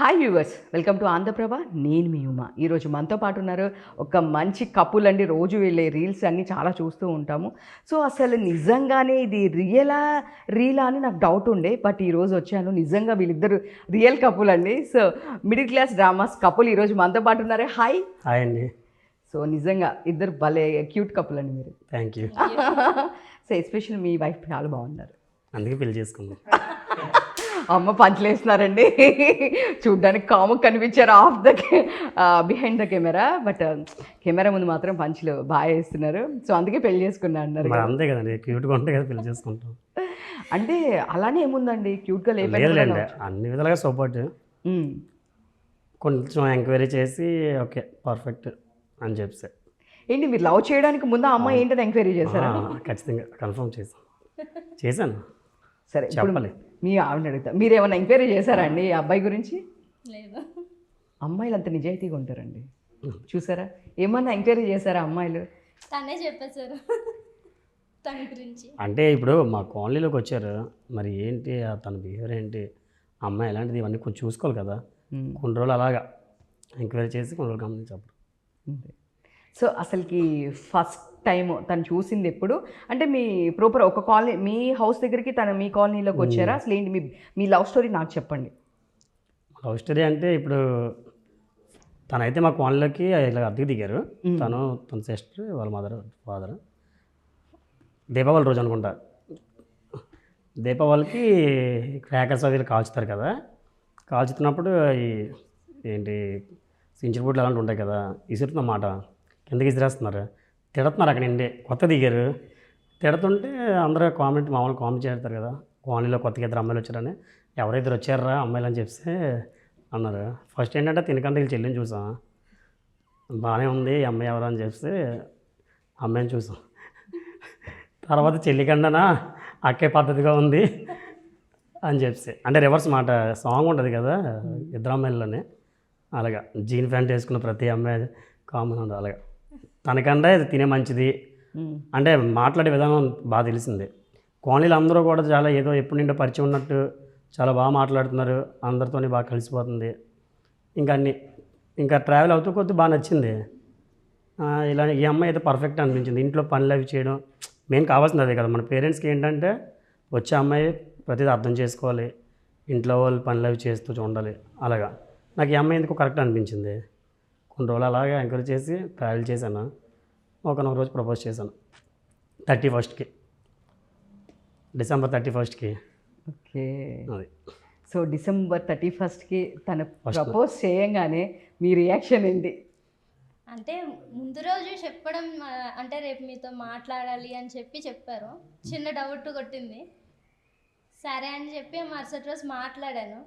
Hi viewers, welcome to Andhra Prabha. నేను మీ ఉమా. ఈరోజు మనతో పాటు ఉన్నారు ఒక మంచి కపుల్ అండి. రోజు వెళ్ళే రీల్స్ అన్నీ చాలా చూస్తూ ఉంటాము. సో అసలు నిజంగానే ఇది రీలా అని నాకు డౌట్ ఉండే, బట్ ఈరోజు వచ్చాను. నిజంగా వీళ్ళిద్దరు రియల్ కపుల్ అండి. So middle class dramas couple ఈరోజు మనతో పాటు ఉన్నారు. హాయ్ హాయ్ అండి. సో నిజంగా ఇద్దరు భలే క్యూట్ కపుల్ అండి మీరు. Thank you. So especially me wife చాలా బాగున్నారు, అందుకే పెళ్లి చేసుకుందాం. అమ్మ పంచలేస్తున్నారండి. చూడ్డానికి కాముక్ కనిపించారు behind the camera, but camera ముందు మాత్రం పంచులు బాగా వేస్తున్నారు. సో అందుకే పెళ్లి చేసుకున్నా అన్నారు. మరి అంతే కదండి, క్యూట్గా ఉంటే కదా పెళ్లి చేసుకుంటాం. అంటే అలానే ఏముందండి, క్యూట్గా లేదులేండి, అన్ని విధాలుగా సపోర్ట్. కొంచెం ఎంక్వైరీ చేసి ఓకే పర్ఫెక్ట్ అని చెప్పి. ఏంటి మీరు లవ్ చేయడానికి ముందు ఆ అమ్మాయి ఏంటని ఎంక్వైరీ చేశారా? ఖచ్చితంగా కన్ఫర్మ్ చేశాను. సరే చెప్పాలి. మీ ఆవిడ అడుగుతా, మీరు ఏమైనా ఎంక్వైరీ చేశారా అండి ఈ అబ్బాయి గురించి? లేదు. అమ్మాయిలు అంత నిజాయితీగా ఉంటారండి, చూసారా? ఏమన్నా ఎంక్వైరీ చేశారా అమ్మాయిలు? తనే చెప్పేశారు తన గురించి. అంటే ఇప్పుడు మా కాలనీలోకి వచ్చారు, మరి ఏంటి తన బిహేవియర్ ఏంటి, అమ్మాయి ఎలాంటిది, ఇవన్నీ కొంచెం చూసుకోవాలి కదా. కొన్ని రోజులు అలాగా ఎంక్వైరీ చేసి కొన్ని రోజులు గమనించప్పుడు. సో అసలుకి ఫస్ట్ టైం తను చూసింది ఎప్పుడు అంటే మీ ప్రాపర్ ఒక కాలనీ, మీ హౌస్ దగ్గరికి తను మీ కాలనీలోకి వచ్చారా? అసలు ఏంటి మీ లవ్ స్టోరీ నాకు చెప్పండి. లవ్ స్టోరీ అంటే ఇప్పుడు తనైతే మా కాలనీలోకి ఇలా అద్దెకి దిగారు. తన సిస్టర్, వాళ్ళ ఫాదర్ దీపావళి రోజు అనుకుంటా. దీపావళికి క్రాకర్స్ అవి కాల్చుతారు కదా. కాల్చుతున్నప్పుడు ఏంటి సించిన బుట్లు అలాంటివి ఉంటాయి కదా, ఇసురుతున్న మాట కిందకి ఇసిరేస్తున్నారు, తిడుతున్నారు. అక్కడ నుండి కొత్త దిగారు, తిడుతుంటే అందరూ మామూలు కామెంట్ చేస్తారు కదా, కాలనీలో కొత్తగా ఇద్దరు అమ్మాయిలు వచ్చారని. ఎవరైతే వచ్చారా అమ్మాయిలు అని చెప్తే అన్నారు. ఫస్ట్ ఏంటంటే తినకంటే వీళ్ళు చెల్లిని చూసాం, బాగానే ఉంది ఈ అమ్మాయి ఎవరు అని చెప్తే అమ్మాయిని చూసాం. తర్వాత చెల్లికండనా అక్కే పద్ధతిగా ఉంది అని చెప్తే, అంటే రివర్స్ మాట సాంగ్ ఉంటుంది కదా ఇద్దరు అమ్మాయిల్లోనే, అలాగా జీన్ ప్యాంట్ వేసుకున్న ప్రతి అమ్మాయి కామన్ ఉంది. అలాగా తనకంటే ఇది తినే మంచిది అంటే మాట్లాడే విధానం బాగా తెలిసింది. కాలనీలు అందరూ కూడా చాలా ఏదో ఎప్పుడు నిండో పరిచయం ఉన్నట్టు చాలా బాగా మాట్లాడుతున్నారు, అందరితో బాగా కలిసిపోతుంది. ఇంకా ట్రావెల్ అవుతూ కొద్ది బాగా నచ్చింది. ఇలా ఈ అమ్మాయి అయితే పర్ఫెక్ట్ అనిపించింది. ఇంట్లో పనులు అవి చేయడం మెయిన్ కావాల్సింది అదే కదా. మన పేరెంట్స్కి ఏంటంటే వచ్చే అమ్మాయి ప్రతిదీ అర్థం చేసుకోవాలి, ఇంట్లో వాళ్ళు పనులు అవి చేస్తూ ఉండాలి. అలాగా నాకు ఈ అమ్మాయి ఎందుకు కరెక్ట్ అనిపించింది. కొన్ని రోజులు అలాగే ఎంకరేజ్ చేసి ట్రావెల్ చేశాను. ఒక రోజు ప్రపోజ్ చేశాను 31st, December 31st. ఓకే, అది. సో December 31st తను ప్రపోజ్ చేయంగానే మీ రియాక్షన్ ఏంటి? అంటే ముందు రోజు చెప్పడం, అంటే రేపు మీతో మాట్లాడాలి అని చెప్పారు. చిన్న డౌట్ కొట్టింది. సరే అని చెప్పి మరుసటి రోజు మాట్లాడాను.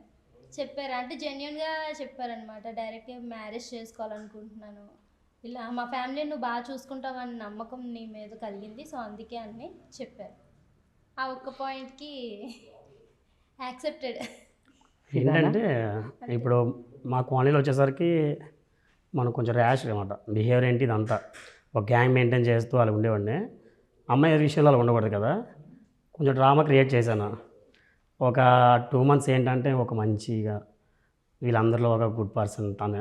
చెప్పారు అంటే జెన్యున్గా చెప్పారనమాట. డైరెక్ట్గా మ్యారేజ్ చేసుకోవాలనుకుంటున్నాను, ఇలా మా ఫ్యామిలీ నువ్వు బాగా చూసుకుంటావని నమ్మకం నీ మీద కలిగింది, సో అందుకే అని చెప్పారు. ఆ ఒక్క పాయింట్కి యాక్సెప్టెడ్. ఏంటంటే ఇప్పుడు మా కాలనీలో వచ్చేసరికి మనం కొంచెం ర్యాష్ అనమాట బిహేవియర్ ఏంటి, ఇదంతా ఒక గ్యాంగ్ మెయింటైన్ చేస్తూ అలా ఉండేవాడిని. అమ్మాయి విషయంలో అలా ఉండకూడదు కదా, కొంచెం డ్రామా క్రియేట్ చేశాను. ఒక 2 months ఏంటంటే ఒక మంచిగా వీళ్ళందరిలో ఒక గుడ్ పర్సన్ తను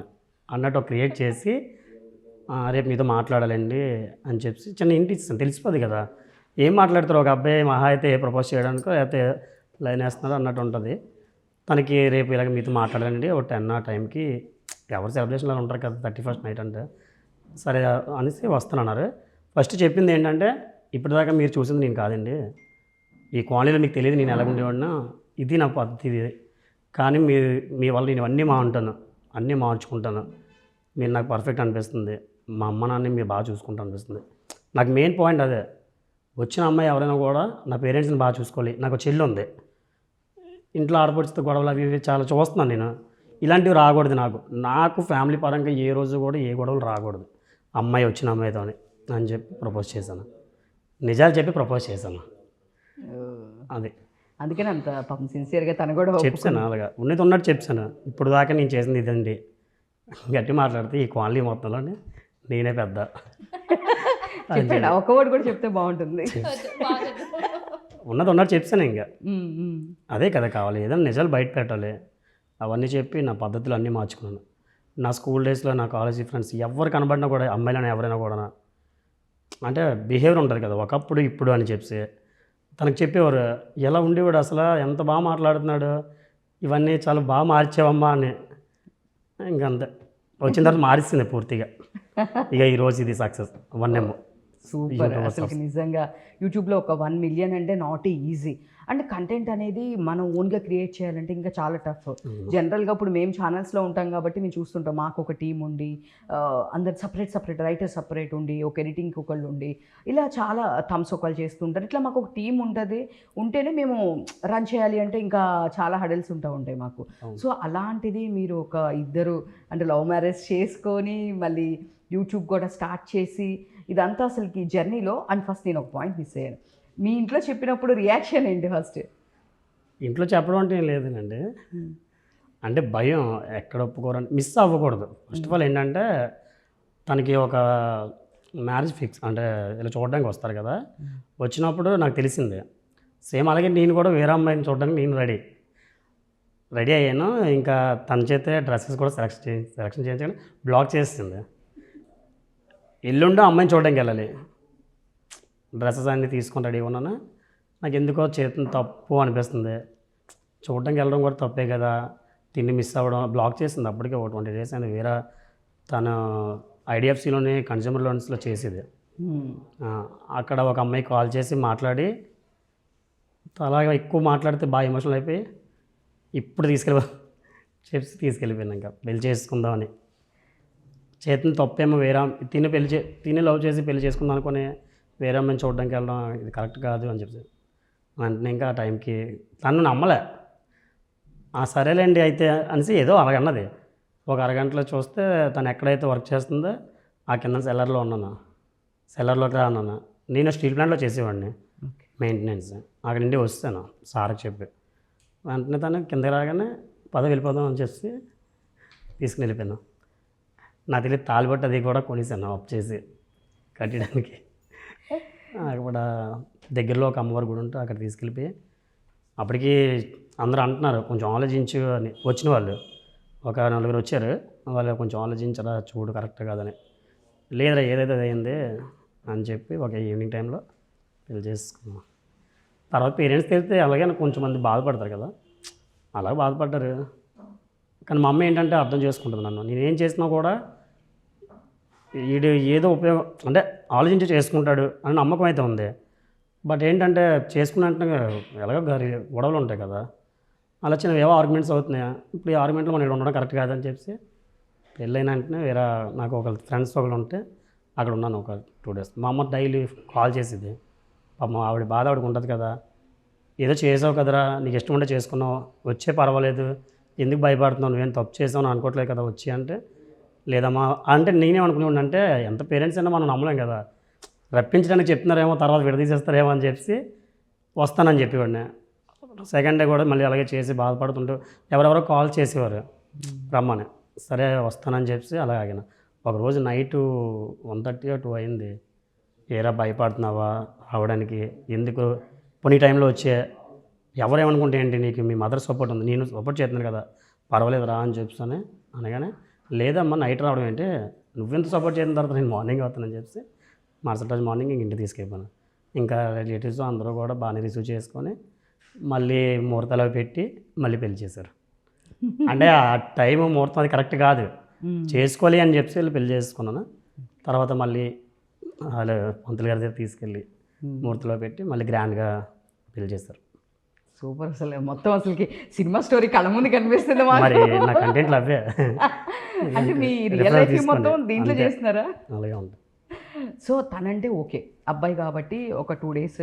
అన్నట్టు క్రియేట్ చేసి రేపు మీతో మాట్లాడాలండి అని చెప్పి చిన్న ఇంటి ఇస్తాను. తెలిసిపోదు కదా ఏం మాట్లాడతారు. ఒక అబ్బాయి మహా అయితే ప్రపోజ్ చేయడానికో లేకపోతే లైన్ వేస్తున్నారో అన్నట్టు ఉంటుంది. తనకి రేపు ఇలాగ మీతో మాట్లాడాలండి ఒక 10 ఆ టైంకి, ఎవరు సెలబ్రేషన్లో ఉంటారు కదా 31st నైట్ అంటే, సరే అనేసి వస్తున్నారు. ఫస్ట్ చెప్పింది ఏంటంటే ఇప్పటిదాకా మీరు చూసింది నేను కాదండి, ఈ కాలనీలో మీకు తెలియదు నేను ఎలా ఉండేవాడినా, ఇది నా పద్ధతి ఇది, కానీ మీ వల్ల నేను అన్నీ మార్చుకుంటాను, మీరు నాకు పర్ఫెక్ట్ అనిపిస్తుంది, మా అమ్మ నాన్నని మీరు బాగా చూసుకుంటా అనిపిస్తుంది. నాకు మెయిన్ పాయింట్ అదే. వచ్చిన అమ్మాయి ఎవరైనా కూడా నా పేరెంట్స్ని బాగా చూసుకోవాలి. నాకు చెల్లి ఉంది, ఇంట్లో ఆడపడుచుతో గొడవలు అవి ఇవి చాలా చూస్తున్నాను నేను. ఇలాంటివి రాకూడదు నాకు ఫ్యామిలీ పరంగా ఏ రోజు కూడా ఏ గొడవలు రాకూడదు అమ్మాయి వచ్చిన అమ్మాయితో అని చెప్పి ప్రపోజ్ చేశాను. నిజాలు చెప్పి ప్రపోజ్ చేశాను. అది అందుకని అంత పాపం సిన్సియర్గా తను కూడా చెప్పాను. అలాగా ఉన్నట్టు చెప్పాను. ఇప్పుడు దాకా నేను చేసింది ఇదండి, గట్టి మాట్లాడితే ఈ కాలనీ మొత్తంలో నేనే పెద్ద. చెప్పాడు ఒక వర్డ్ కూడా చెప్తే బాగుంటుంది. ఉన్నట్టు చెప్పాను. ఇంకా అదే కదా కావాలి, ఏదైనా నిజాలు బయట పెట్టాలి. అవన్నీ చెప్పి నా పద్ధతులు అన్నీ మార్చుకున్నాను. నా స్కూల్ డేస్లో నా కాలేజీ ఫ్రెండ్స్ ఎవరు కనబడినా కూడా, అమ్మాయిలని ఎవరైనా కూడా అంటే బిహేవియర్ ఉంటుంది కదా, ఒకప్పుడు ఇప్పుడు అని చెప్పి తనకు చెప్పేవారు, ఎలా ఉండేవాడు అసలు, ఎంత బాగా మాట్లాడుతున్నాడు, ఇవన్నీ చాలా బాగా మార్చావమ్మా అని. ఇంకంతే, వచ్చిన తర్వాత మారిస్తుంది పూర్తిగా. ఇక ఈరోజు ఇది సక్సెస్ 1M. సూపర్. అసలు నిజంగా యూట్యూబ్లో ఒక 1 మిలియన్ అంటే నాట్ ఈజీ. అండ్ కంటెంట్ అనేది మనం ఓన్గా క్రియేట్ చేయాలంటే ఇంకా చాలా టఫ్. జనరల్గా ఇప్పుడు మేము ఛానల్స్లో ఉంటాం కాబట్టి మేము చూస్తుంటాం, మాకు ఒక టీం ఉండి అందరు సపరేట్ రైటర్ సపరేట్ ఉండి, ఒక ఎడిటింగ్కి ఒకళ్ళు ఉండి, ఇలా చాలా థమ్స్ ఒకళ్ళు చేస్తుంటారు. ఇట్లా మాకు ఒక టీం ఉంటుంది, ఉంటేనే మేము రన్ చేయాలి అంటే ఇంకా చాలా హడల్స్ ఉంటాయి మాకు. సో అలాంటిది మీరు ఒక ఇద్దరు అంటే లవ్ మ్యారేజ్ చేసుకొని మళ్ళీ యూట్యూబ్ కూడా స్టార్ట్ చేసి ఇదంతా అసలుకి జర్నీలో. అండ్ ఫస్ట్ నేను ఒక పాయింట్ మిస్ అయ్యాను, మీ ఇంట్లో చెప్పినప్పుడు రియాక్షన్ ఏంటి ఫస్ట్? ఇంట్లో చెప్పడం అంటే ఏం లేదండి, అంటే భయం, ఎక్కడ ఒప్పుకోరని, మిస్ అవ్వకూడదు. ఫస్ట్ ఆఫ్ ఆల్ ఏంటంటే తనకి ఒక మ్యారేజ్ ఫిక్స్ అంటే ఇలా చూడడానికి వస్తారు కదా, వచ్చినప్పుడు నాకు తెలిసిందే సేమ్ అలాగే నేను కూడా వేరే అమ్మాయిని చూడడానికి నేను రెడీ అయ్యాను. ఇంకా తన చేతే డ్రెస్సెస్ కూడా సెలెక్షన్ చేయించాను, బ్లాక్ చేసింది. ఎల్లుండో అమ్మాయిని చూడడానికి వెళ్ళాలి, డ్రెస్సెస్ అన్నీ తీసుకొని రెడీ ఉన్నాను. నాకు ఎందుకో చేతిని తప్పు అనిపిస్తుంది, చూడడానికి వెళ్ళడం కూడా తప్పే కదా, తిండి మిస్ అవ్వడం, బ్లాక్ చేసింది. అప్పటికే ఒక 20 days అయింది. వేరే తను IDFCలోని కన్జ్యూమర్ లోన్స్లో చేసేది. అక్కడ ఒక అమ్మాయి కాల్ చేసి మాట్లాడి, అలాగే ఎక్కువ మాట్లాడితే బాగా ఎమోషనల్ అయిపోయి ఇప్పుడు తీసుకెళ్ళిపోయాను. ఇంకా పెళ్లి చేసుకుందామని, చేతిని తప్పేమో వేరే తిని లవ్ చేసి పెళ్లి చేసుకుందాం అనుకుని వేరే అమ్మాయిని చూడడానికి వెళ్ళడం ఇది కరెక్ట్ కాదు అని చెప్పి వెంటనే ఇంకా ఆ టైంకి తను నమ్మలే. సరేలేండి అయితే అనేసి ఏదో అలాగన్నది. ఒక అరగంటలో చూస్తే తను ఎక్కడైతే వర్క్ చేస్తుందో ఆ కింద సెల్లర్లోకి రా అన్నాను. నేను స్టీల్ ప్లాంట్లో చేసేవాడిని మెయింటెనెన్స్. అక్కడి నుండి వస్తాను సార్కి చెప్పి, వెంటనే తను కిందకి రాగానే వెళ్ళిపోదాం అని చెప్పి తీసుకుని వెళ్ళిపోయాను. నాకు తెలియదు తాలిబట్టు అది కూడా కొనిసాను ఆఫ్ చేసి కట్టడానికి. అక్కడ దగ్గరలో ఒక అమ్మవారి గుడి ఉంటే అక్కడ తీసుకెళ్ళిపోయి, అప్పటికి అందరూ అంటున్నారు కొంచెం ఆలోచించు అని. వచ్చిన వాళ్ళు ఒక 4 వచ్చారు, వాళ్ళు కొంచెం ఆలోచించరా చూడు కరెక్ట్ కాదని. లేదురా ఏదైతే అయింది అని చెప్పి ఒక ఈవినింగ్ టైంలో పెళ్లి చేసుకున్నాం. తర్వాత పేరెంట్స్ తెలిస్తే అలాగే కొంచెం మంది బాధపడతారు కదా, అలా బాధపడ్డారు. కానీ మా అమ్మ ఏంటంటే అర్థం చేసుకుంటుంది నన్ను, నేనేం చేసినా కూడా వీడు ఏదో ఉపయోగం అంటే ఆలోచించి చేసుకుంటాడు అని నమ్మకం అయితే ఉంది. బట్ ఏంటంటే చేసుకున్నట్టు ఎలాగో గొడవలు ఉంటాయి కదా, అలా చిన్న ఏవో ఆర్గ్యుమెంట్స్ అవుతున్నాయి. ఇప్పుడు ఈ ఆర్గ్యుమెంట్లో మనం ఇక్కడ ఉండడం కరెక్ట్ కాదని చెప్పి పెళ్ళైన వెంటనే వేరే నాకు ఒక ఫ్రెండ్స్ ఒకళ్ళు ఉంటే అక్కడ ఉన్నాను ఒక 2 days. మా అమ్మ డైలీ కాల్ చేసేది. పాపం ఆవిడ బాధ ఆవిడకి ఉంటుంది కదా, ఏదో చేసావు కదరా, నీకు ఇష్టం ఉంటే చేసుకున్నావు, వచ్చే పర్వాలేదు, ఎందుకు భయపడుతున్నావు, నువ్వేం తప్పు చేసావు అనుకోవట్లేదు కదా వచ్చి అంటే, లేదమ్మా అంటే నేనేమనుకునేవాడిని అంటే ఎంత పేరెంట్స్ అయినా మనం నమ్మలేం కదా, రప్పించడానికి చెప్తున్నారేమో తర్వాత విడదీసేస్తారేమో అని చెప్పి వస్తానని చెప్పేవాడిని. సెకండ్ డే కూడా మళ్ళీ అలాగే చేసి బాధపడుతుంటూ ఎవరెవరో కాల్ చేసేవారు రమ్మని, సరే వస్తానని చెప్పి అలా ఆగిన. ఒకరోజు నైటు 1:30 or 2 అయింది. ఏరా భయపడుతున్నావా రావడానికి, ఎందుకు పోనీ టైంలో వచ్చే, ఎవరేమనుకుంటే ఏంటి, నీకు మీ మదర్ సపోర్ట్ ఉంది, నేను సపోర్ట్ చేస్తున్నాను కదా, పర్వాలేదు రా అని చెప్పి అనగానే, లేదమ్మా నైట్ రావడం ఏంటి, నువ్వెంత సపోర్ట్ చేసిన తర్వాత నేను మార్నింగ్ అవుతానని చెప్పి మరుసటి రోజు మార్నింగ్ ఇంటికి తీసుకెళ్ళిపోయాను. ఇంకా రిలేటివ్స్ అందరూ కూడా బాగానే రిసీవ్ చేసుకొని మళ్ళీ ముహూర్తాలు పెట్టి మళ్ళీ పెళ్లి చేశారు. అంటే ఆ టైం ముహూర్తం అది కరెక్ట్ కాదు, చేసుకోవాలి అని చెప్పి వెళ్ళి పెళ్లి చేసుకున్నాను. తర్వాత మళ్ళీ వాళ్ళు పంతులు గారి దగ్గర తీసుకెళ్ళి ముహూర్తంలో పెట్టి మళ్ళీ గ్రాండ్గా పెళ్లి చేస్తారు. సూపర్. అసలు మొత్తం అసలుకి సినిమా స్టోరీ కళ్ళ ముందు కనిపిస్తుంది మరి నా కంటెంట్లు అవే. అంటే మీ రియల్ లైఫ్ మొత్తం దీంట్లో చేస్తున్నారా? అలాగే ఉంటుంది. సో తనంటే ఓకే అబ్బాయి కాబట్టి ఒక 2 days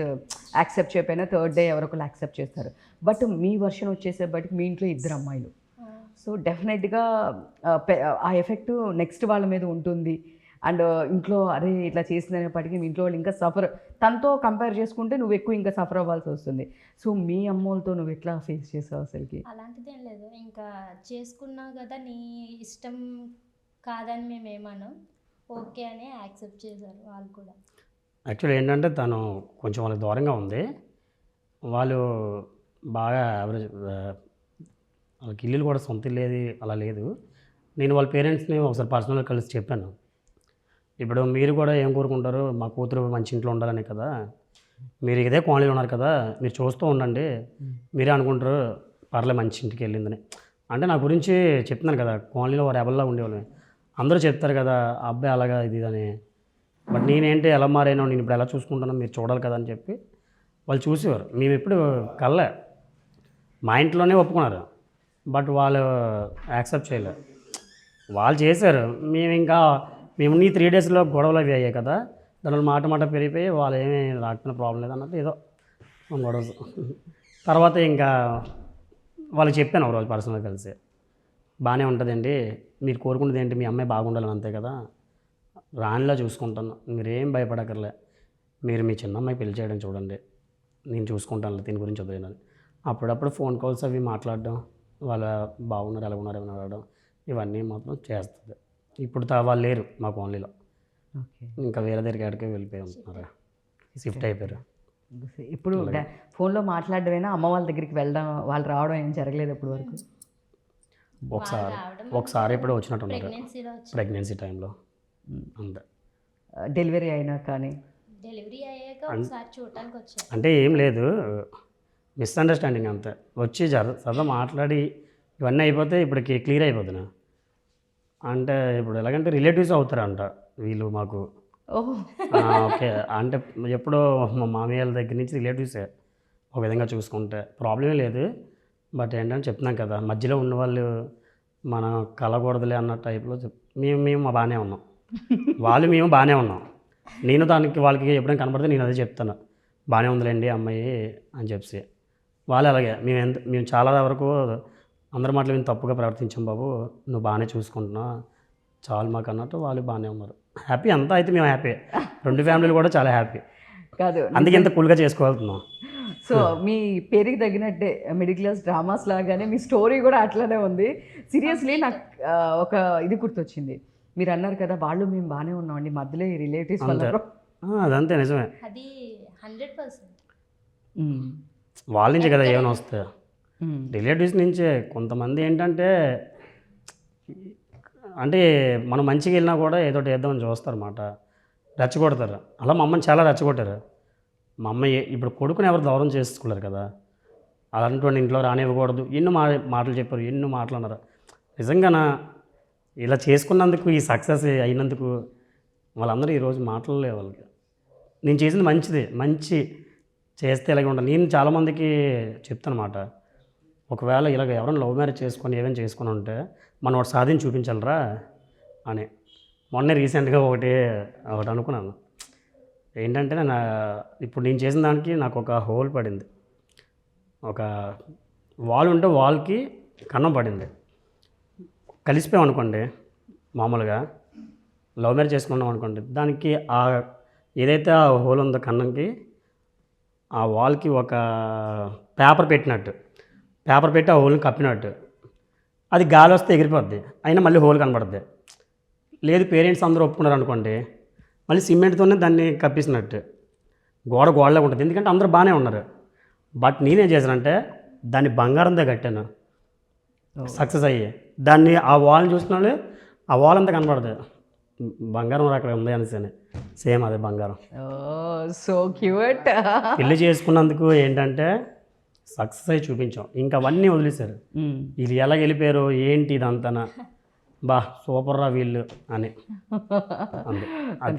యాక్సెప్ట్ చేయకపోయినా 3rd day ఎవరొకరు యాక్సెప్ట్ చేస్తారు. బట్ మీ వర్షన్ వచ్చేసేపటికి మీ ఇంట్లో 2 అమ్మాయిలు. సో డెఫినెట్గా ఆ ఎఫెక్ట్ నెక్స్ట్ వాళ్ళ మీద ఉంటుంది. అండ్ ఇంట్లో అరే ఇట్లా చేసిందనేప్పటికీ మీ ఇంట్లో వాళ్ళు ఇంకా సఫర్, తనతో కంపేర్ చేసుకుంటే నువ్వు ఎక్కువ ఇంకా సఫర్ అవ్వాల్సి వస్తుంది. సో మీ అమ్మోళ్ళతో నువ్వు ఎట్లా ఫేస్ చేసావు అసలుకి? అలాంటిదేం లేదు, ఇంకా చేసుకున్నావు కదా నీ ఇష్టం కాదని మేము ఏమన్నాం, ఓకే అని యాక్సెప్ట్ చేశారు వాళ్ళు కూడా. యాక్చువల్లీ ఏంటంటే తను కొంచెం వాళ్ళకి దూరంగా ఉంది, వాళ్ళు బాగా యావరేజ్ వాళ్ళకి ఇల్లు కూడా సొంత ఇల్లు ఏది అలా లేదు. నేను వాళ్ళ పేరెంట్స్ని ఒకసారి పర్సనల్గా కలిసి చెప్పాను. ఇప్పుడు మీరు కూడా ఏం కోరుకుంటారు, మా కూతురు మంచి ఇంట్లో ఉండాలని కదా, మీరు ఇదే కాలనీలో ఉన్నారు కదా, మీరు చూస్తూ ఉండండి, మీరే అనుకుంటారు పర్లే మంచి ఇంటికి వెళ్ళిందని. అంటే నా గురించి చెప్తున్నాను కదా, కాలనీలో వారు ఎవరిలా ఉండేవాళ్ళు అందరూ చెప్తారు కదా ఆ అబ్బాయి అలాగా ఇది అని. బట్ నేనేంటి ఎలా మారానో, నేను ఇప్పుడు ఎలా చూసుకుంటానో మీరు చూడాలి కదా అని చెప్పి వాళ్ళు చూసేవారు. మేము ఎప్పుడు కళ్ళే మా ఇంట్లోనే ఒప్పుకున్నారు, బట్ వాళ్ళు యాక్సెప్ట్ చేయలేరు. వాళ్ళు చేశారు, మేము 3 డేస్లో గొడవలు అవి అయ్యాయి కదా, దానివల్ల మాట పెరిగిపోయి వాళ్ళు ఏమీ రాకపోయినా ప్రాబ్లం లేదు అన్నట్టు ఏదో గొడవ. తర్వాత ఇంకా వాళ్ళకి చెప్పాను ఒకరోజు పర్సనల్గా కలిసి, బాగానే ఉంటుందండి, మీరు కోరుకునేది ఏంటి, మీ అమ్మాయి బాగుండాలని అంతే కదా, రానిలా చూసుకుంటాను, మీరేం భయపడక్కర్లే, మీరు మీ చిన్న అమ్మాయి పెళ్లి చేయడం చూడండి, నేను చూసుకుంటాను, దీని గురించి వదిలేనని. అప్పుడప్పుడు ఫోన్ కాల్స్ అవి మాట్లాడడం, వాళ్ళ బాగున్నారు ఎలా ఉన్నారు ఏమైనా అడగడం, ఇవన్నీ మాత్రం చేస్తుంది. ఇప్పుడు వాళ్ళు లేరు మా కాలనీలో, ఓకే. ఇంకా వేరే దగ్గరికి ఎక్కడికి వెళ్ళిపోయి ఉంటున్నారు, షిఫ్ట్ అయిపోయారు. ఇప్పుడు ఫోన్లో మాట్లాడడమేనా, అమ్మ వాళ్ళ దగ్గరికి వెళ్ళడం వాళ్ళు రావడం ఏం జరగలేదు ఇప్పటి వరకు? ఒకసారి ఎప్పుడో వచ్చినట్టున్నారు ప్రెగ్నెన్సీలో ప్రెగ్నెన్సీ టైంలో అంతే. డెలివరీ అయినా కానీ? డెలివరీ అయ్యాక ఒకసారి చూడటానికి వచ్చారు. అంటే ఏం లేదు, మిస్అండర్స్టాండింగ్ అంతే. వచ్చి సరదా మాట్లాడి ఇవన్నీ అయిపోతే ఇప్పటికి క్లియర్ అయిపోతున్నా. అంటే ఇప్పుడు ఎలాగంటే రిలేటివ్స్ అవుతారంట వీళ్ళు మాకు. ఓహో, ఓకే. అంటే ఎప్పుడో మా మామయ్య వాళ్ళ దగ్గర నుంచి రిలేటివ్సే ఒక విధంగా చూసుకుంటే ప్రాబ్లమే లేదు. బట్ ఏంటంటే చెప్తున్నాం కదా, మధ్యలో ఉన్నవాళ్ళు మనం కలగూడదులే అన్న టైప్లో మేము బాగానే ఉన్నాం, మేము బాగానే ఉన్నాం. నేను వాళ్ళకి ఎప్పుడైనా కనపడితే నేను అదే చెప్తాను, బాగానే ఉందిలేండి అమ్మాయి అని చెప్పి. వాళ్ళు అలాగే మేము చాలా వరకు అందరి మాటలు మేము తప్పుగా ప్రవర్తించాం బాబు, నువ్వు బాగానే చూసుకుంటున్నావు చాలు మాకు అన్నట్టు వాళ్ళు బాగానే ఉన్నారు. హ్యాపీ అంతా, అయితే మేము హ్యాపీ, 2 ఫ్యామిలీలు కూడా చాలా హ్యాపీ. కాదు, అందుకే ఎంత కూల్గా చేసుకోగలుగుతున్నాం. సో మీ పేరుకి తగినట్టే మిడిల్ క్లాస్ డ్రామాస్ లాగానే మీ స్టోరీ కూడా అట్లానే ఉంది. సీరియస్లీ నాకు ఒక ఇది గుర్తొచ్చింది, మీరు అన్నారు కదా వాళ్ళు మేము బాగానే ఉన్నామండి, మధ్యలో ఈ రిలేటివ్స్ వల్ల. అదంతే నిజమే, అది 100%. వాళ్ళ నుంచే కదా ఏమైనా వస్తాయి, రిలేటివ్స్ నుంచే. కొంతమంది ఏంటంటే అంటే మనం మంచిగా వెళ్ళినా కూడా ఏదో వేద్దామని చూస్తారు అన్నమాట, రెచ్చగొడతారు. అలా మా అమ్మని చాలా రెచ్చగొట్టారు. మా అమ్మ ఇప్పుడు కొడుకుని ఎవరు దూరం చేసుకోలేరు కదా, అలాంటి ఇంట్లో రానివ్వకూడదు, ఎన్నో మాటలు చెప్పారు, ఎన్నో మాటలు అన్నారు. నిజంగానా ఇలా చేసుకున్నందుకు, ఈ సక్సెస్ అయినందుకు వాళ్ళందరూ ఈరోజు మాటలలే వాళ్ళకి. నేను చేసింది మంచి చేస్తే ఇలాగే ఉంటాను. నేను చాలామందికి చెప్తాను అన్నమాట, ఒకవేళ ఇలాగ ఎవరైనా లవ్ మ్యారేజ్ చేసుకొని ఏమైనా చేసుకుని ఉంటే మనం ఒకటి సాధించి చూపించాలరా అని. మొన్నే రీసెంట్గా ఒకటి అనుకున్నాను, ఏంటంటే ఇప్పుడు నేను చేసిన దానికి నాకు ఒక హోల్ పడింది, ఒక వాల్ ఉంటే వాల్కి కన్నం పడింది. కలిసిపోయాం అనుకోండి, మామూలుగా లవ్ మ్యారేజ్ చేసుకున్నాం అనుకోండి, దానికి ఏదైతే ఆ హోల్ ఉందో కన్నంకి, ఆ వాల్కి ఒక పేపర్ పెట్టి ఆ హోల్ని కప్పినట్టు, అది గాలి వస్తే ఎగిరిపోద్ది, అయినా మళ్ళీ హోల్ కనబడుద్ది. లేదు పేరెంట్స్ అందరూ ఒప్పుకున్నారు అనుకోండి, మళ్ళీ సిమెంట్తోనే దాన్ని కప్పిసినట్టు గోడలా ఉంటుంది, ఎందుకంటే అందరూ బాగానే ఉన్నారు. బట్ నేనేం చేశానంటే దాన్ని బంగారంతో కట్టాను, సక్సెస్ అయ్యి. దాన్ని ఆ వాల్ని చూసినాడు, ఆ వాల్ అంతా కనబడదు, బంగారం అక్కడ ఉంది అనేసి, సేమ్ అదే బంగారం. So cute. పెళ్లి చేసుకున్నందుకు ఏంటంటే సక్సెస్ అయ్యి చూపించాం, ఇంకా అవన్నీ వదిలేశారు. ఇది ఎలా వెళ్ళిపోయారు ఏంటి ఇదంతా, బా సూపర్ రా వీళ్ళు అని.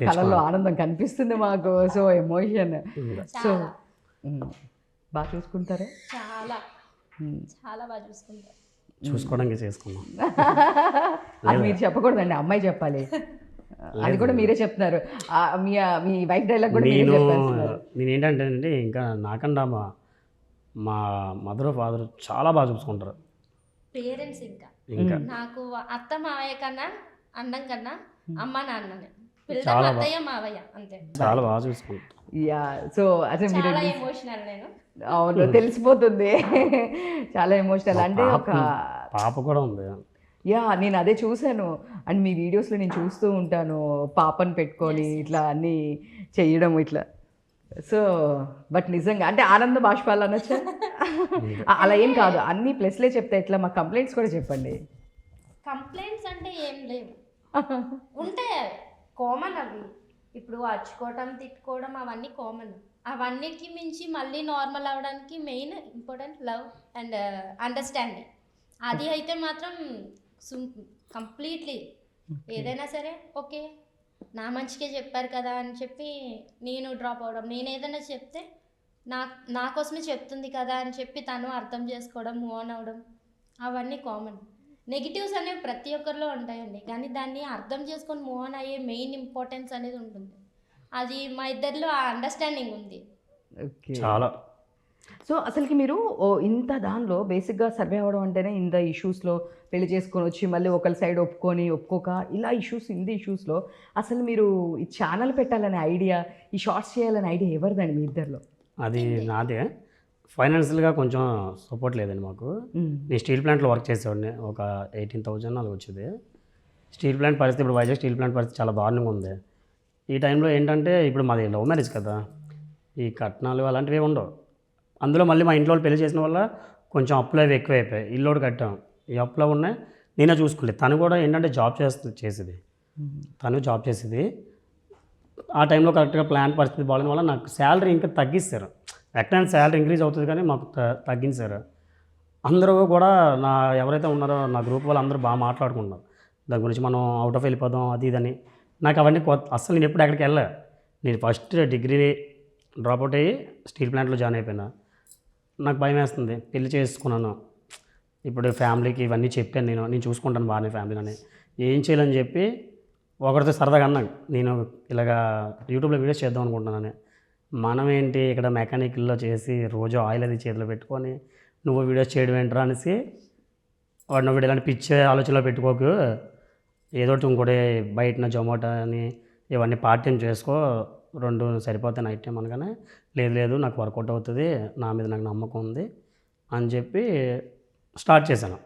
కళలో ఆనందం కనిపిస్తుంది మాకు. So emotion. సో బాగా చూసుకుంటారా? చాలా చాలా బాగా చూసుకుంటారు. చూసుకోవడానికి చేసుకున్నాం. అది మీరు చెప్పకూడదండి, అమ్మాయి చెప్పాలి. అది కూడా మీరే చెప్తున్నారు, మీ వైఫ్ డైలాగ్ కూడా మీరే చెప్పేస్తున్నారు. నేను ఏంటంటే అండి, ఇంకా నాకన్నా మా మదర్ ఫాదర్ చాలా బాగా చూసుకుంటారు. పేరెంట్స్ ఇంకా నాకు అత్త మావయ్య కన్నా అన్నం కన్నా అమ్మ నాన్ననే, పిల్లలు అత్తయ్య మావయ్య అంతే, చాలా బాగా చూసుకుంటారు. యా. సో అదే మీరు చాలా ఎమోషనల్. నేను అవును, తెలిసిపోతుంది, చాలా ఎమోషనల్. అంటే ఒక పాప కూడా ఉంది. యా, నేను అదే చూశాను. అండ్ మీ వీడియోస్లో నేను చూస్తూ ఉంటాను, పాపను పెట్టుకొని ఇట్లా అన్నీ చేయడం ఇట్లా. సో బట్ నిజంగా అంటే ఆనంద బాష్పాలు అనొచ్చా? అలా ఏం కాదు, అన్ని ప్లస్లే చెప్తే ఎట్లా, మా కంప్లైంట్స్ కూడా చెప్పండి. కంప్లైంట్స్ అంటే ఏం లేవు, ఉంటాయి కామన్ అవి. ఇప్పుడు అరుచుకోవడం తిట్టుకోవడం అవన్నీ కామన్. అవన్నిటికి మించి మళ్ళీ నార్మల్ అవ్వడానికి main important love and understanding. అది అయితే మాత్రం కంప్లీట్లీ ఏదైనా సరే ఓకే నా మంచికే చెప్పారు కదా అని చెప్పి నేను డ్రాప్ అవ్వడం, నేను ఏదైనా చెప్తే నా కోసమే చెప్తుంది కదా అని చెప్పి తను అర్థం చేసుకోవడం, మూవ్ ఆన్ అవ్వడం, అవన్నీ కామన్. నెగిటివ్స్ అనేవి ప్రతి ఒక్కరిలో ఉంటాయండి, కానీ దాన్ని అర్థం చేసుకొని మూవ్ ఆన్ అయ్యే మెయిన్ ఇంపార్టెన్స్ అనేది ఉంటుంది. అది మా ఇద్దరిలో ఆ అండర్స్టాండింగ్ ఉంది. ఓకే. చాలా. సో అసలుకి మీరు ఇంత దానిలో బేసిక్గా సర్వే అవ్వడం అంటేనే ఇంత ఇష్యూస్లో పెళ్లి చేసుకొని వచ్చి మళ్ళీ ఒకరి సైడ్ ఒప్పుకోక ఇలా ఇష్యూస్లో అసలు మీరు ఈ ఛానల్ పెట్టాలనే ఐడియా, ఈ షార్ట్స్ చేయాలనే ఐడియా ఎవరిదండి మీ ఇద్దరిలో? అది నాదే. ఫైనాన్షియల్గా కొంచెం సపోర్ట్ లేదండి మాకు. నేను స్టీల్ ప్లాంట్లో వర్క్ చేసేవాడిని, ఒక 18,000 అలా వచ్చేది. స్టీల్ ప్లాంట్ పరిస్థితి, ఇప్పుడు వైజాగ్ స్టీల్ ప్లాంట్ పరిస్థితి చాలా దారుణంగా ఉంది. ఈ టైంలో ఏంటంటే ఇప్పుడు మాది లవ్ మ్యారేజ్ కదా, ఈ కట్నాలు అలాంటివి ఉండవు. అందులో మళ్ళీ మా ఇంట్లో వాళ్ళు పెళ్లి చేసిన వల్ల కొంచెం అప్పులు అవి ఎక్కువైపోయాయి. ఇల్లు కట్టాం, ఈ అప్పులో ఉన్నాయి, నేనే చూసుకోలేదు. తను కూడా ఏంటంటే జాబ్ చేసేది, తను జాబ్ చేసేది. ఆ టైంలో కరెక్ట్గా ప్లాన్ పరిస్థితి బాగాలేని వల్ల నాకు శాలరీ ఇంకా తగ్గిస్తారు. ఎక్కడైనా శాలరీ ఇంక్రీజ్ అవుతుంది కానీ మాకు తగ్గించారు. అందరూ కూడా ఎవరైతే ఉన్నారో నా గ్రూప్ వాళ్ళు అందరూ బాగా మాట్లాడుకుంటున్నారు దాని గురించి, మనం అవుట్ ఆఫ్ వెళ్ళిపోదాం అది ఇదని. నాకు అవన్నీ అస్సలు నేను ఎప్పుడు ఎక్కడికి వెళ్ళా. నేను ఫస్ట్ డిగ్రీ డ్రాప్అవుట్ అయ్యి స్టీల్ ప్లాంట్లో జాయిన్ అయిపోయినా. నాకు భయం వేస్తుంది, పెళ్లి చేసుకున్నాను, ఇప్పుడు ఫ్యామిలీకి ఇవన్నీ చెప్పాను, నేను చూసుకుంటాను బాగానే ఫ్యామిలీని, ఏం చేయాలని చెప్పి ఒకరితో సరదాగా అన్నాను, నేను ఇలాగా యూట్యూబ్లో వీడియోస్ చేద్దాం అనుకుంటున్నాను. మనం ఏంటి ఇక్కడ మెకానికల్లో చేసి రోజు ఆయిల్ అది చేతిలో పెట్టుకొని నువ్వు వీడియోస్ చేయడం ఏంట్రా అనేసి, వాడు నువ్వు ఇలాంటి పిచ్చే ఆలోచనలో పెట్టుకోకు, ఏదో ఒకటి ఇంకోటి బయటన జొమాటో అని ఇవన్నీ పార్ట్ టైం చేసుకో, 2 సరిపోతాయి నైట్ టైం అనగానే, లేదు నాకు వర్కౌట్ అవుతుంది, నా మీద నాకు నమ్మకం ఉంది అని చెప్పి స్టార్ట్ చేశాను.